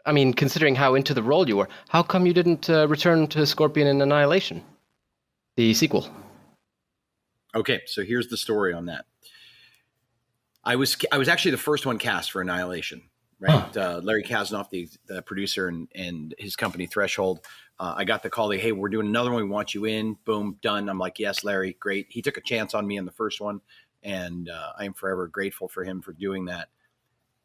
I mean, considering how into the role you were, how come you didn't return to Scorpion in Annihilation, the sequel? Okay, so here's the story on that. I was actually the first one cast for Annihilation, right? Huh. Larry Kasanoff, the producer, and his company Threshold. I got the call, hey, we're doing another one. We want you in. Boom, done. I'm like, yes, Larry, great. He took a chance on me in the first one, and I am forever grateful for him for doing that.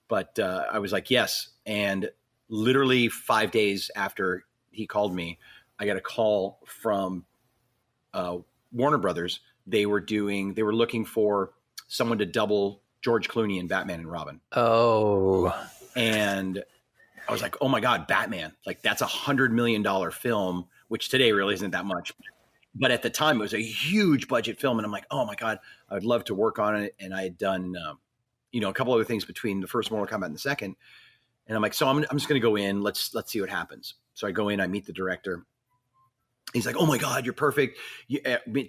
But I was like, yes. And literally 5 days after he called me, I got a call from Warner Brothers. They were looking for someone to double George Clooney in Batman and Robin. Oh. And I was like, oh my God, Batman. Like that's $100 million film, which today really isn't that much. But at the time it was a huge budget film. And I'm like, oh my God, I would love to work on it. And I had done, a couple other things between the first Mortal Kombat and the second. And I'm like, so I'm just going to go in. Let's see what happens. So I go in, I meet the director. He's like, oh my God, you're perfect.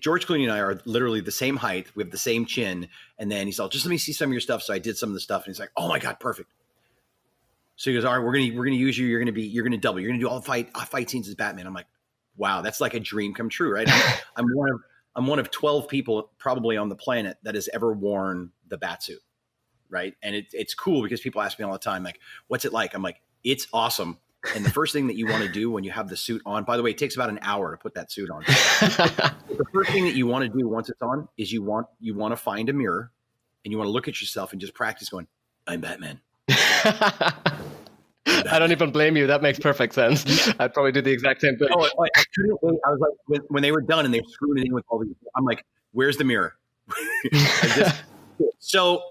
George Clooney and I are literally the same height. We have the same chin. And then he's like, just let me see some of your stuff. So I did some of the stuff, and he's like, oh my God, perfect. So he goes, all right, we're gonna use you. You're gonna double. You're gonna do all the fight scenes as Batman. I'm like, wow, that's like a dream come true, right? I'm one of 12 people probably on the planet that has ever worn the Batsuit, right? And it's cool because people ask me all the time, like, what's it like? I'm like, it's awesome. And the first thing that you want to do when you have the suit on, by the way, it takes about an hour to put that suit on. The first thing that you want to do once it's on is you want to find a mirror and you want to look at yourself and just practice going, I'm Batman. I don't even blame you. That makes perfect sense. I'd probably do the exact same thing. I couldn't wait. I was like, when they were done and they screwed it in with all these, I'm like, where's the mirror? So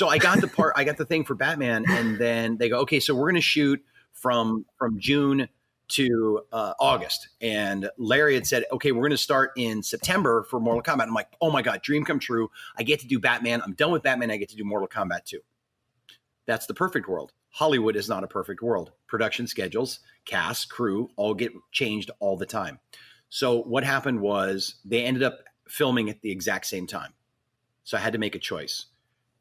I got the thing for Batman, and then they go, okay, so we're going to shoot from June to August. And Larry had said, okay, we're going to start in September for Mortal Kombat. I'm like, oh my God, dream come true. I get to do Batman. I'm done with Batman. I get to do Mortal Kombat 2. That's the perfect world. Hollywood is not a perfect world. Production schedules, cast, crew, all get changed all the time. So what happened was they ended up filming at the exact same time. So I had to make a choice.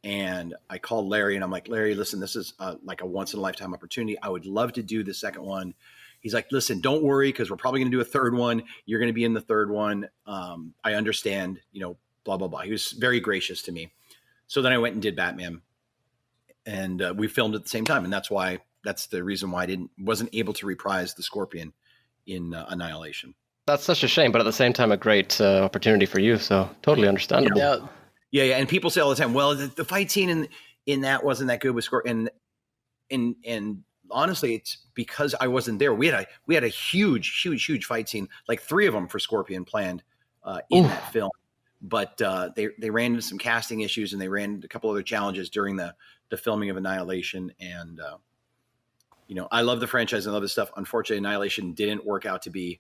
And I called Larry and I'm like, Larry, listen, this is like a once in a lifetime opportunity. I would love to do the second one. He's like, listen, don't worry, because we're probably going to do a third one. You're going to be in the third one. I understand, blah, blah, blah. He was very gracious to me. So then I went and did Batman, and we filmed at the same time. And that's the reason why I wasn't able to reprise the Scorpion in Annihilation. That's such a shame, but at the same time, a great opportunity for you. So totally understandable. Yeah. And people say all the time, well, the fight scene in that wasn't that good with Scorpion. And honestly, it's because I wasn't there. We had a huge fight scene, like 3 of them for Scorpion planned in that film. But they ran into some casting issues, and they ran into a couple other challenges during the filming of Annihilation. And, I love the franchise and love this stuff. Unfortunately, Annihilation didn't work out to be,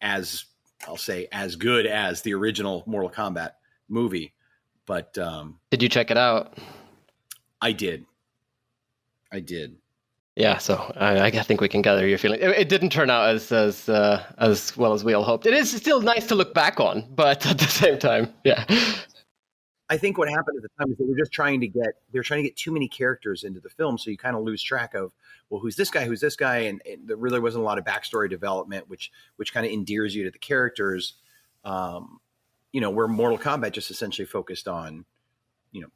as I'll say, as good as the original Mortal Kombat movie. But did you check it out? I did. Yeah, so I think we can gather your feeling. It didn't turn out as well as we all hoped. It is still nice to look back on, but at the same time, yeah. I think what happened at the time is they were just trying to get too many characters into the film, so you kind of lose track of, well, who's this guy, and there really wasn't a lot of backstory development, which kind of endears you to the characters. Where Mortal Kombat just essentially focused on,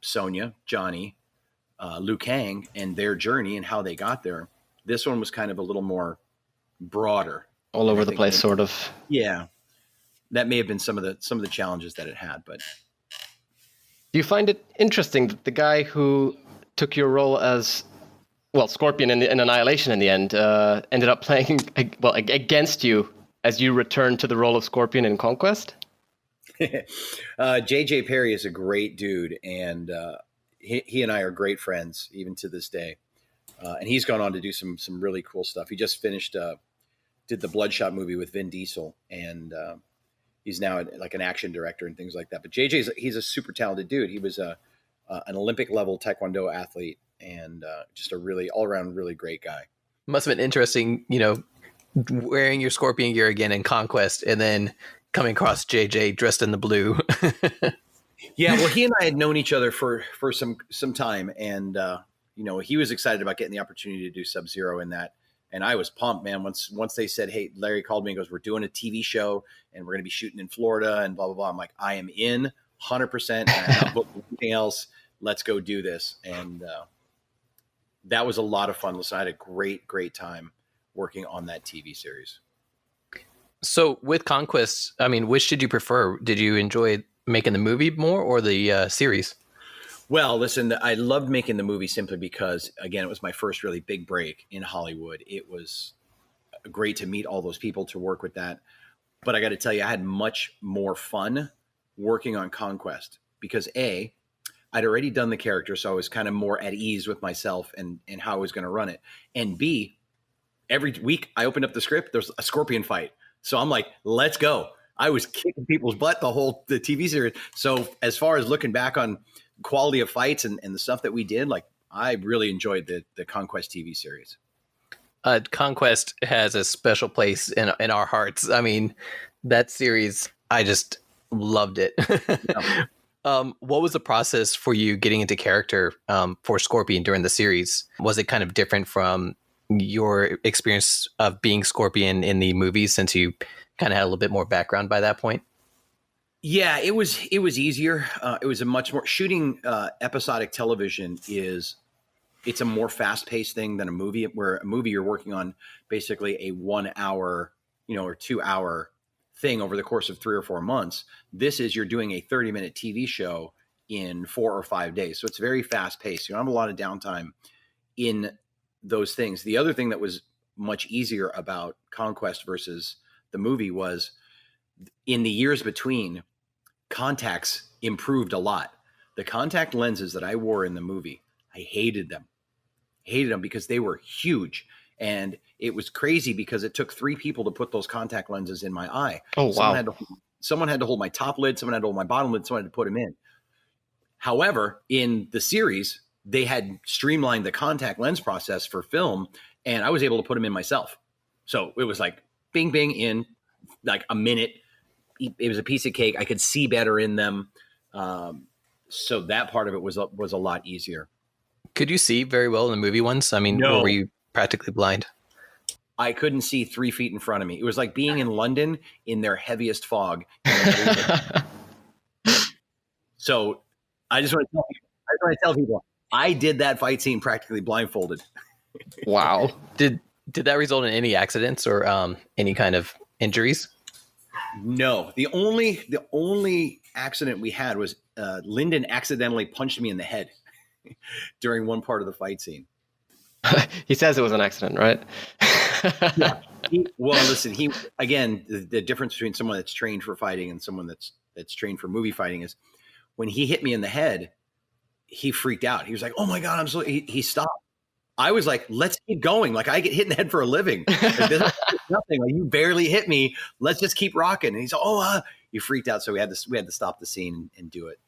Sonya, Johnny, Liu Kang, and their journey and how they got there. This one was kind of a little more broader, all over the place, sort of. Yeah, that may have been some of the challenges that it had. But do you find it interesting that the guy who took your role as Scorpion in Annihilation in the end ended up playing against you as you returned to the role of Scorpion in Conquest? JJ Perry is a great dude, and he and I are great friends even to this day. And he's gone on to do some really cool stuff. He just finished did the Bloodshot movie with Vin Diesel, and he's now like an action director and things like that. But he's a super talented dude. He was an Olympic level Taekwondo athlete, and just a really all around really great guy. Must have been interesting, you know, wearing your Scorpion gear again in Conquest, and then coming across JJ dressed in the blue. Yeah, well, he and I had known each other for some time, and you know, he was excited about getting the opportunity to do Sub-Zero in that, and I was pumped, man. Once they said, "Hey," Larry called me and goes, "We're doing a TV show, and we're going to be shooting in Florida," and blah blah blah. I'm like, "I am in 100%. I'm not booking anything else. Let's go do this." And that was a lot of fun. Listen, I had a great time working on that TV series. So with Conquest, I mean, which did you prefer? Did you enjoy making the movie more or the series? Well, listen, I loved making the movie simply because, again, it was my first really big break in Hollywood. It was great to meet all those people, to work with that. But I got to tell you, I had much more fun working on Conquest because A, I'd already done the character, so I was kind of more at ease with myself and how I was going to run it. And B, every week I opened up the script, there's a Scorpion fight. So I'm like, let's go. I was kicking people's butt the TV series. So as far as looking back on quality of fights and the stuff that we did, like, I really enjoyed the Conquest TV series. Conquest has a special place in our hearts. I mean, that series, I just loved it. Yeah. What was the process for you getting into character for Scorpion during the series? Was it kind of different from your experience of being Scorpion in the movies, since you kind of had a little bit more background by that point? Yeah, it was easier. It was a much more shooting episodic television it's a more fast paced thing than a movie, where a movie you're working on basically a 1 hour, or 2 hour thing over the course of 3 or 4 months. This is, you're doing a 30-minute TV show in 4 or 5 days. So it's very fast paced. You don't have a lot of downtime in those things. The other thing that was much easier about Conquest versus the movie was, in the years between, contacts improved a lot. The contact lenses that I wore in the movie, I hated them because they were huge. And it was crazy because it took 3 people to put those contact lenses in my eye. Oh, wow. Someone had to hold my top lid, someone had to hold my bottom lid, someone had to put them in. However, in the series, they had streamlined the contact lens process for film, and I was able to put them in myself. So it was like bing, bing, in like a minute. It was a piece of cake. I could see better in them. So that part of it was a lot easier. Could you see very well in the movie ones? I mean, No. or were you practically blind? I couldn't see 3 feet in front of me. It was like being in London in their heaviest fog. So I just want to tell people, I did that fight scene practically blindfolded. Wow. Did that result in any accidents or any kind of injuries? No, the only accident we had was Lyndon accidentally punched me in the head during one part of the fight scene. He says it was an accident, right? Yeah. Listen, the difference between someone that's trained for fighting and someone that's trained for movie fighting is, when he hit me in the head, he freaked out. He was like, "Oh my God, he stopped." I was like, "Let's keep going. Like, I get hit in the head for a living. Like, this is nothing. Like, you barely hit me. Let's just keep rocking." And he's like, he freaked out. So we had to stop the scene and do it.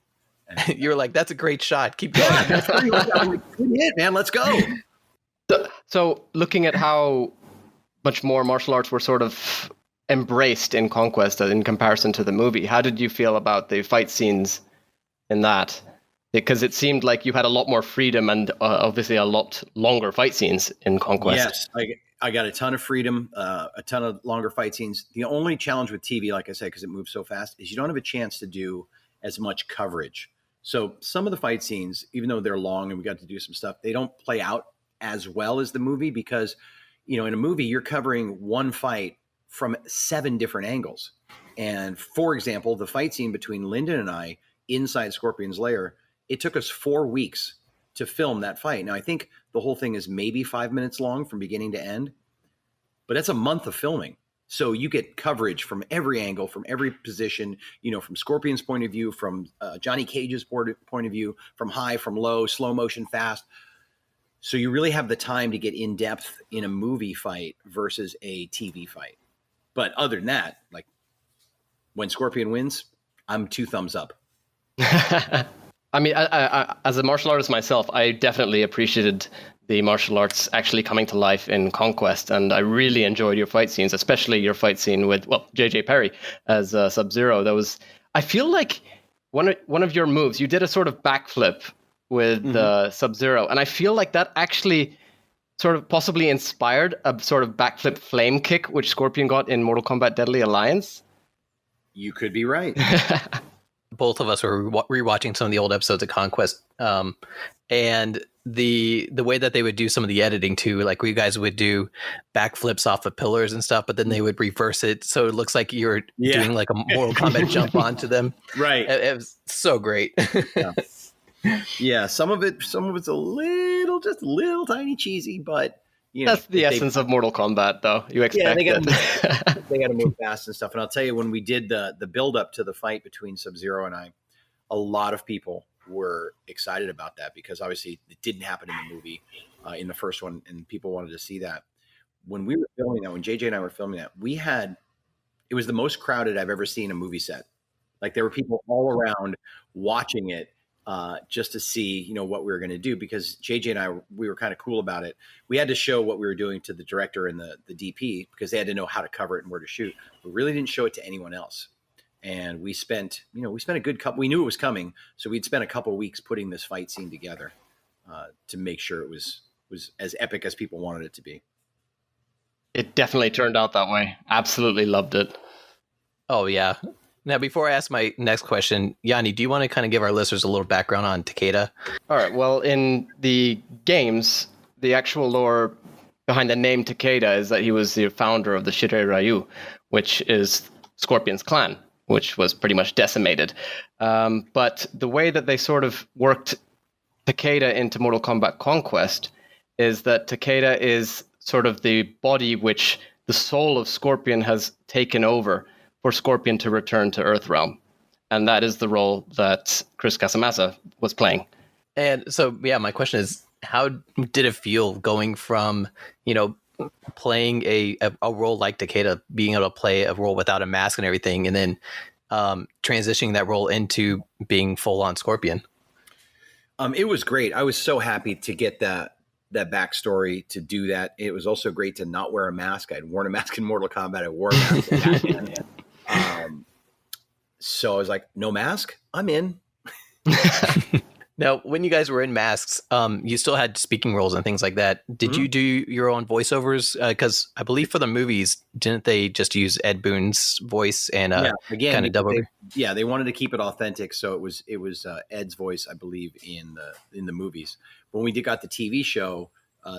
And you were like, "That's a great shot. Keep going." yeah, that's pretty much, I'm like, "Good hit, man. Let's go." So looking at how much more martial arts were sort of embraced in Conquest in comparison to the movie, how did you feel about the fight scenes in that? Because it seemed like you had a lot more freedom and obviously a lot longer fight scenes in Conquest. Yes, I got a ton of freedom, a ton of longer fight scenes. The only challenge with TV, like I said, because it moves so fast, is you don't have a chance to do as much coverage. So some of the fight scenes, even though they're long and we got to do some stuff, they don't play out as well as the movie because, in a movie, you're covering one fight from 7 different angles. And for example, the fight scene between Lyndon and I inside Scorpion's lair, it took us 4 weeks to film that fight. Now, I think the whole thing is maybe 5 minutes long from beginning to end, but that's a month of filming. So you get coverage from every angle, from every position, from Scorpion's point of view, from Johnny Cage's point of view, from high, from low, slow motion, fast. So you really have the time to get in depth in a movie fight versus a TV fight. But other than that, like when Scorpion wins, I'm 2 thumbs up. I mean, I, as a martial artist myself, I definitely appreciated the martial arts actually coming to life in Conquest, and I really enjoyed your fight scenes, especially your fight scene with JJ Perry as Sub-Zero. That was, I feel like one of your moves, you did a sort of backflip with Sub-Zero, and I feel like that actually sort of possibly inspired a sort of backflip flame kick, which Scorpion got in Mortal Kombat Deadly Alliance. You could be right. Both of us were rewatching some of the old episodes of Conquest, and the way that they would do some of the editing too, like where you guys would do backflips off of pillars and stuff, but then they would reverse it so it looks like you're doing like a Mortal Kombat jump onto them. Right. It was so great. Yeah, some of it's a little tiny cheesy, but that's the essence of Mortal Kombat, though. You expect they got to move fast and stuff. And I'll tell you, when we did the build up to the fight between Sub-Zero and I, a lot of people were excited about that because obviously it didn't happen in the movie, in the first one, and people wanted to see that. When we were filming that, when JJ and I were filming that, it was the most crowded I've ever seen a movie set. Like there were people all around watching it. Just to see, what we were going to do, because JJ and I, we were kind of cool about it. We had to show what we were doing to the director and the DP because they had to know how to cover it and where to shoot. We really didn't show it to anyone else. And we spent a good couple, we knew it was coming. So we'd spent a couple of weeks putting this fight scene together to make sure it was as epic as people wanted it to be. It definitely turned out that way. Absolutely loved it. Oh, yeah. Now, before I ask my next question, Yanni, do you want to kind of give our listeners a little background on Takeda? All right. Well, in the games, the actual lore behind the name Takeda is that he was the founder of the Shirai Ryu, which is Scorpion's clan, which was pretty much decimated. But the way that they sort of worked Takeda into Mortal Kombat Conquest is that Takeda is sort of the body which the soul of Scorpion has taken over for Scorpion to return to Earthrealm. And that is the role that Chris Casamassa was playing. And so, yeah, my question is, how did it feel going from, playing a role like Takeda, being able to play a role without a mask and everything, and then transitioning that role into being full-on Scorpion? It was great. I was so happy to get that backstory, to do that. It was also great to not wear a mask. I'd worn a mask in Mortal Kombat. I wore a mask in Batman. So I was like, no mask? I'm in. Now, when you guys were in masks, you still had speaking roles and things like that. Did you do your own voiceovers? Because I believe for the movies, didn't they just use Ed Boon's voice and kind of dub over? They wanted to keep it authentic, so it was Ed's voice, I believe, in the movies. When we got the TV show,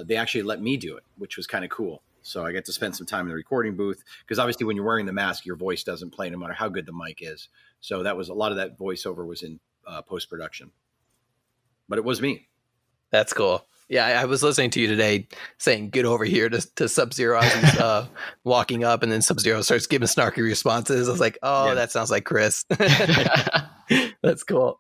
they actually let me do it, which was kind of cool. So I got to spend some time in the recording booth because obviously when you're wearing the mask, your voice doesn't play no matter how good the mic is. So that was a lot of that voiceover was in post-production, but it was me. That's cool. Yeah, I was listening to you today saying, get over here to Sub-Zero as he's walking up, and then Sub-Zero starts giving snarky responses. I was like, that sounds like Chris. That's cool.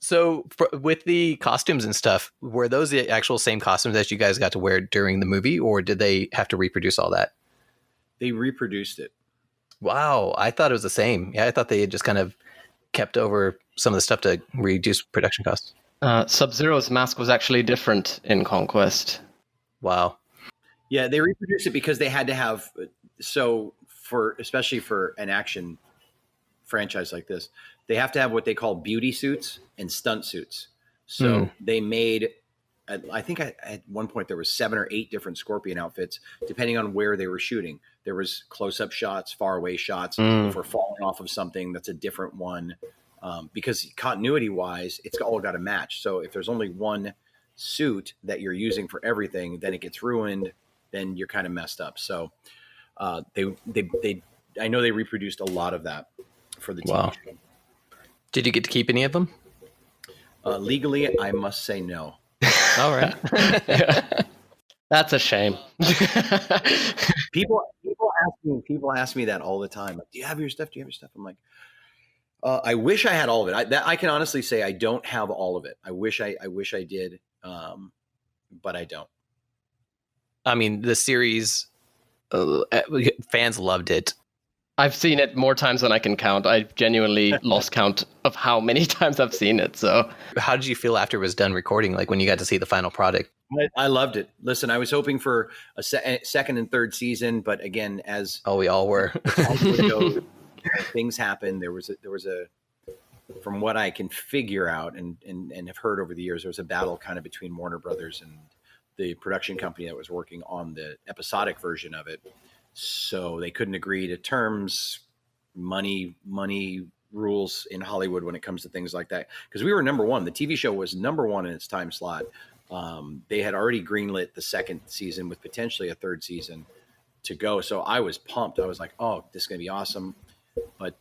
So with the costumes and stuff, were those the actual same costumes that you guys got to wear during the movie, or did they have to reproduce all that? They reproduced it. Wow. I thought it was the same. Yeah. I thought they had just kind of kept over some of the stuff to reduce production costs. Sub-Zero's mask was actually different in Conquest. Wow. Yeah. They reproduced it because they had to have, especially for an action franchise like this, they have to have what they call beauty suits and stunt suits. So they made, I think at one point there was 7 or 8 different Scorpion outfits, depending on where they were shooting. There was close-up shots, far-away shots. If we're falling off of something, that's a different one. Because continuity-wise, it's all got to match. So if there's only one suit that you're using for everything, then it gets ruined. Then you're kind of messed up. So I know they reproduced a lot of that for the TV show. Did you get to keep any of them? Legally, I must say no. All right. That's a shame. People ask me that all the time. Like, do you have your stuff? Do you have your stuff? I'm like, I wish I had all of it. I can honestly say I don't have all of it. I wish I did, but I don't. I mean, the series, fans loved it. I've seen it more times than I can count. I genuinely lost count of how many times I've seen it. So, how did you feel after it was done recording? Like when you got to see the final product? I loved it. Listen, I was hoping for a second and third season, but again, as we all were, things happened. There was a, from what I can figure out and have heard over the years, there was a battle kind of between Warner Brothers and the production company that was working on the episodic version of it. So they couldn't agree to terms, money rules in Hollywood when it comes to things like that. Because we were number one. The TV show was number one in its time slot. They had already greenlit the second season with potentially a third season to go. So I was pumped. I was like, oh, this is going to be awesome. But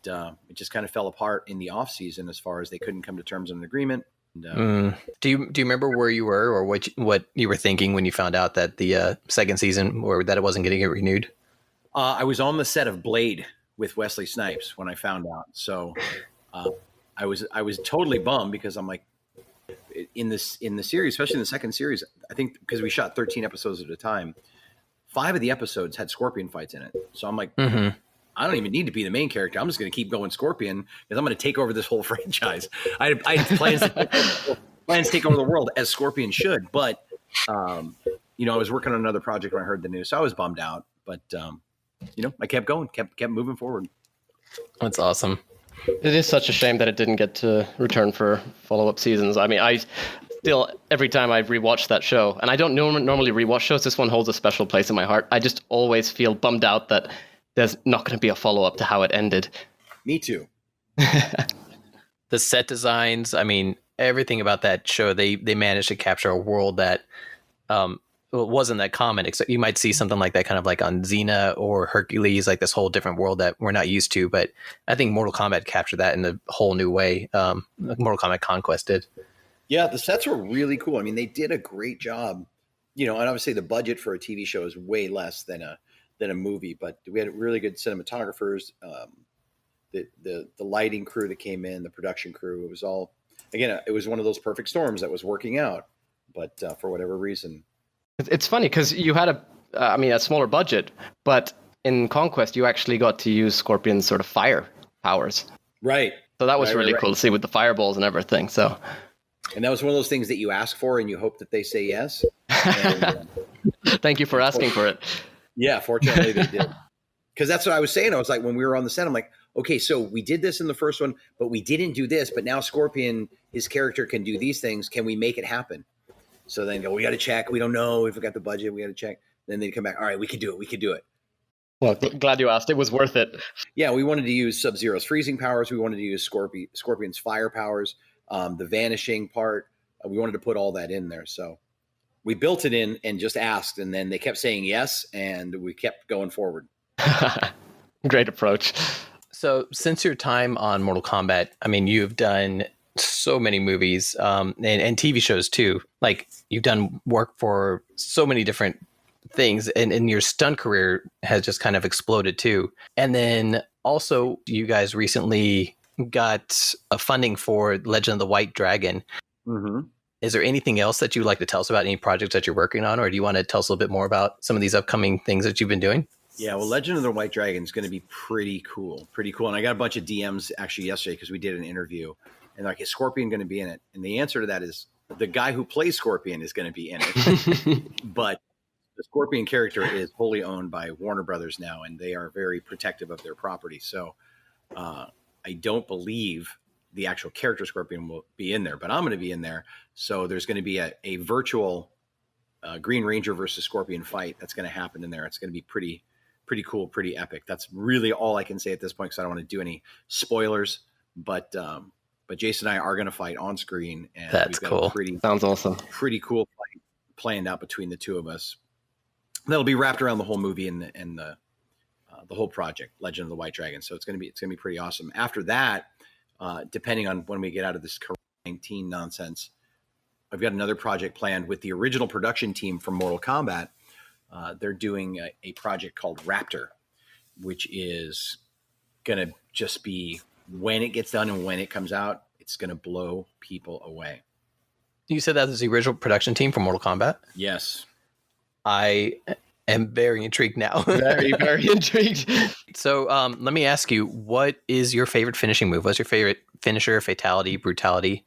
it just kind of fell apart in the off season as far as they couldn't come to terms on an agreement. And, Do you remember where you were or what you were thinking when you found out that the second season or that it wasn't going to get renewed? I was on the set of Blade with Wesley Snipes when I found out. So I was totally bummed because I'm like, in the series, especially in the second series, I think because we shot 13 episodes at a time, 5 of the episodes had Scorpion fights in it. So I'm like, I don't even need to be the main character. I'm just going to keep going Scorpion because I'm going to take over this whole franchise. I had plans to take over the world as Scorpion should, but I was working on another project when I heard the news, so I was bummed out. But I kept going, kept moving forward. That's awesome. It is such a shame that it didn't get to return for follow-up seasons. I mean, I still, every time I rewatch that show, and I don't normally rewatch shows, this one holds a special place in my heart. I just always feel bummed out that there's not going to be a follow-up to how it ended. Me too. The set designs, I mean, everything about that show, they managed to capture a world that wasn't that common. Except you might see something like that kind of like on Xena or Hercules, like this whole different world that we're not used to. But I think Mortal Kombat captured that in a whole new way. Mortal Kombat Conquest did. Yeah, the sets were really cool. I mean, they did a great job. And obviously the budget for a TV show is way less than a movie, but we had really good cinematographers. The lighting crew that came in, the production crew, it was all, again, it was one of those perfect storms that was working out, but for whatever reason. It's funny because you had a smaller budget, but in Conquest, you actually got to use Scorpion's sort of fire powers. Right. So that was really cool to see with the fireballs and everything. So, and that was one of those things that you ask for and you hope that they say yes. And, thank you for asking for it. Yeah, fortunately they did. Because that's what I was saying. I was like, when we were on the set, I'm like, okay, so we did this in the first one, but we didn't do this. But now Scorpion, his character can do these things. Can we make it happen? So then go, we got to check. We don't know if we got the budget. We got to check. Then they come back. All right, we could do it. We could do it. Well, glad you asked. It was worth it. Yeah, we wanted to use Sub-Zero's freezing powers. We wanted to use Scorpion's fire powers, the vanishing part. We wanted to put all that in there. So we built it in and just asked, and then they kept saying yes, and we kept going forward. Great approach. So since your time on Mortal Kombat, I mean, you've done so many movies and TV shows too. Like you've done work for so many different things, and your stunt career has just kind of exploded too. And then also you guys recently got a funding for Legend of the White Dragon. Mm-hmm. Is there anything else that you'd like to tell us about, any projects that you're working on, or do you want to tell us a little bit more about some of these upcoming things that you've been doing? Yeah, well, Legend of the White Dragon is going to be pretty cool. And I got a bunch of DMs actually yesterday because we did an interview. And they're like, is Scorpion going to be in it? And the answer to that is the guy who plays Scorpion is going to be in it. But the Scorpion character is wholly owned by Warner Brothers now, and they are very protective of their property. So I don't believe the actual character Scorpion will be in there, but I'm going to be in there. So there's going to be a virtual Green Ranger versus Scorpion fight that's going to happen in there. It's going to be pretty cool, pretty epic. That's really all I can say at this point because I don't want to do any spoilers. But Jason and I are going to fight on screen, and that's cool. Sounds awesome. Pretty cool fight planned out between the two of us. That'll be wrapped around the whole movie and the whole project, Legend of the White Dragon. So it's going to be pretty awesome. After that, depending on when we get out of this COVID-19 nonsense, I've got another project planned with the original production team from Mortal Kombat. they're doing a project called Raptor, which is going to just be, when it gets done and when it comes out, it's going to blow people away. You said that was the original production team for Mortal Kombat? Yes. I am very intrigued now. Very, very intrigued. So let me ask you, what is your favorite finishing move? What's your favorite finisher, fatality, brutality?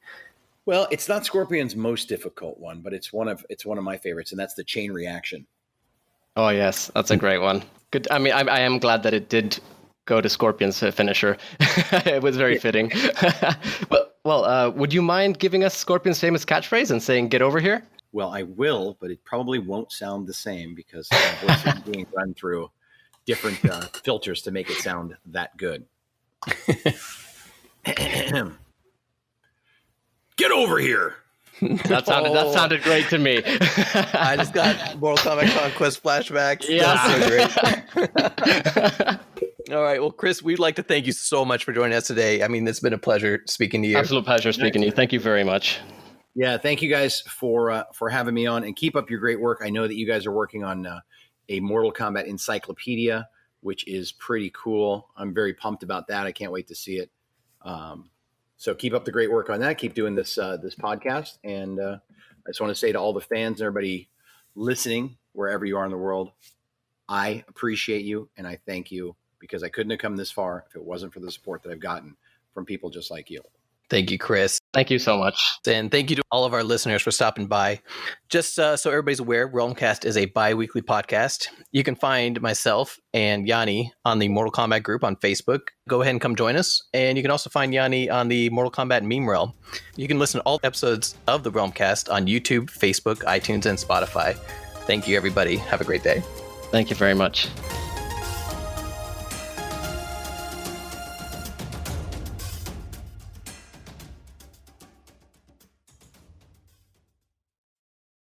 Well, it's not Scorpion's most difficult one, but it's one of my favorites, and that's the chain reaction. Oh, yes. That's a great one. Good. I mean, I am glad that it did go to Scorpion's finisher. It was very fitting. Well, would you mind giving us Scorpion's famous catchphrase and saying, "Get over here"? Well, I will, but it probably won't sound the same because my voice is being run through different filters to make it sound that good. Get over here! That sounded great to me. I just got Mortal Kombat Conquest flashbacks. Yeah. That's so great. All right. Well, Chris, we'd like to thank you so much for joining us today. I mean, it's been a pleasure speaking to you. Absolute pleasure speaking to you. Thank you very much. Yeah, thank you guys for having me on, and keep up your great work. I know that you guys are working on a Mortal Kombat encyclopedia, which is pretty cool. I'm very pumped about that. I can't wait to see it. So keep up the great work on that. Keep doing this podcast, and I just want to say to all the fans and everybody listening, wherever you are in the world, I appreciate you and I thank you, because I couldn't have come this far if it wasn't for the support that I've gotten from people just like you. Thank you, Chris. Thank you so much. And thank you to all of our listeners for stopping by. Just so everybody's aware, Realm Kast is a bi-weekly podcast. You can find myself and Yanni on the Mortal Kombat group on Facebook. Go ahead and come join us. And you can also find Yanni on the Mortal Kombat meme realm. You can listen to all episodes of the Realm Kast on YouTube, Facebook, iTunes, and Spotify. Thank you, everybody. Have a great day. Thank you very much.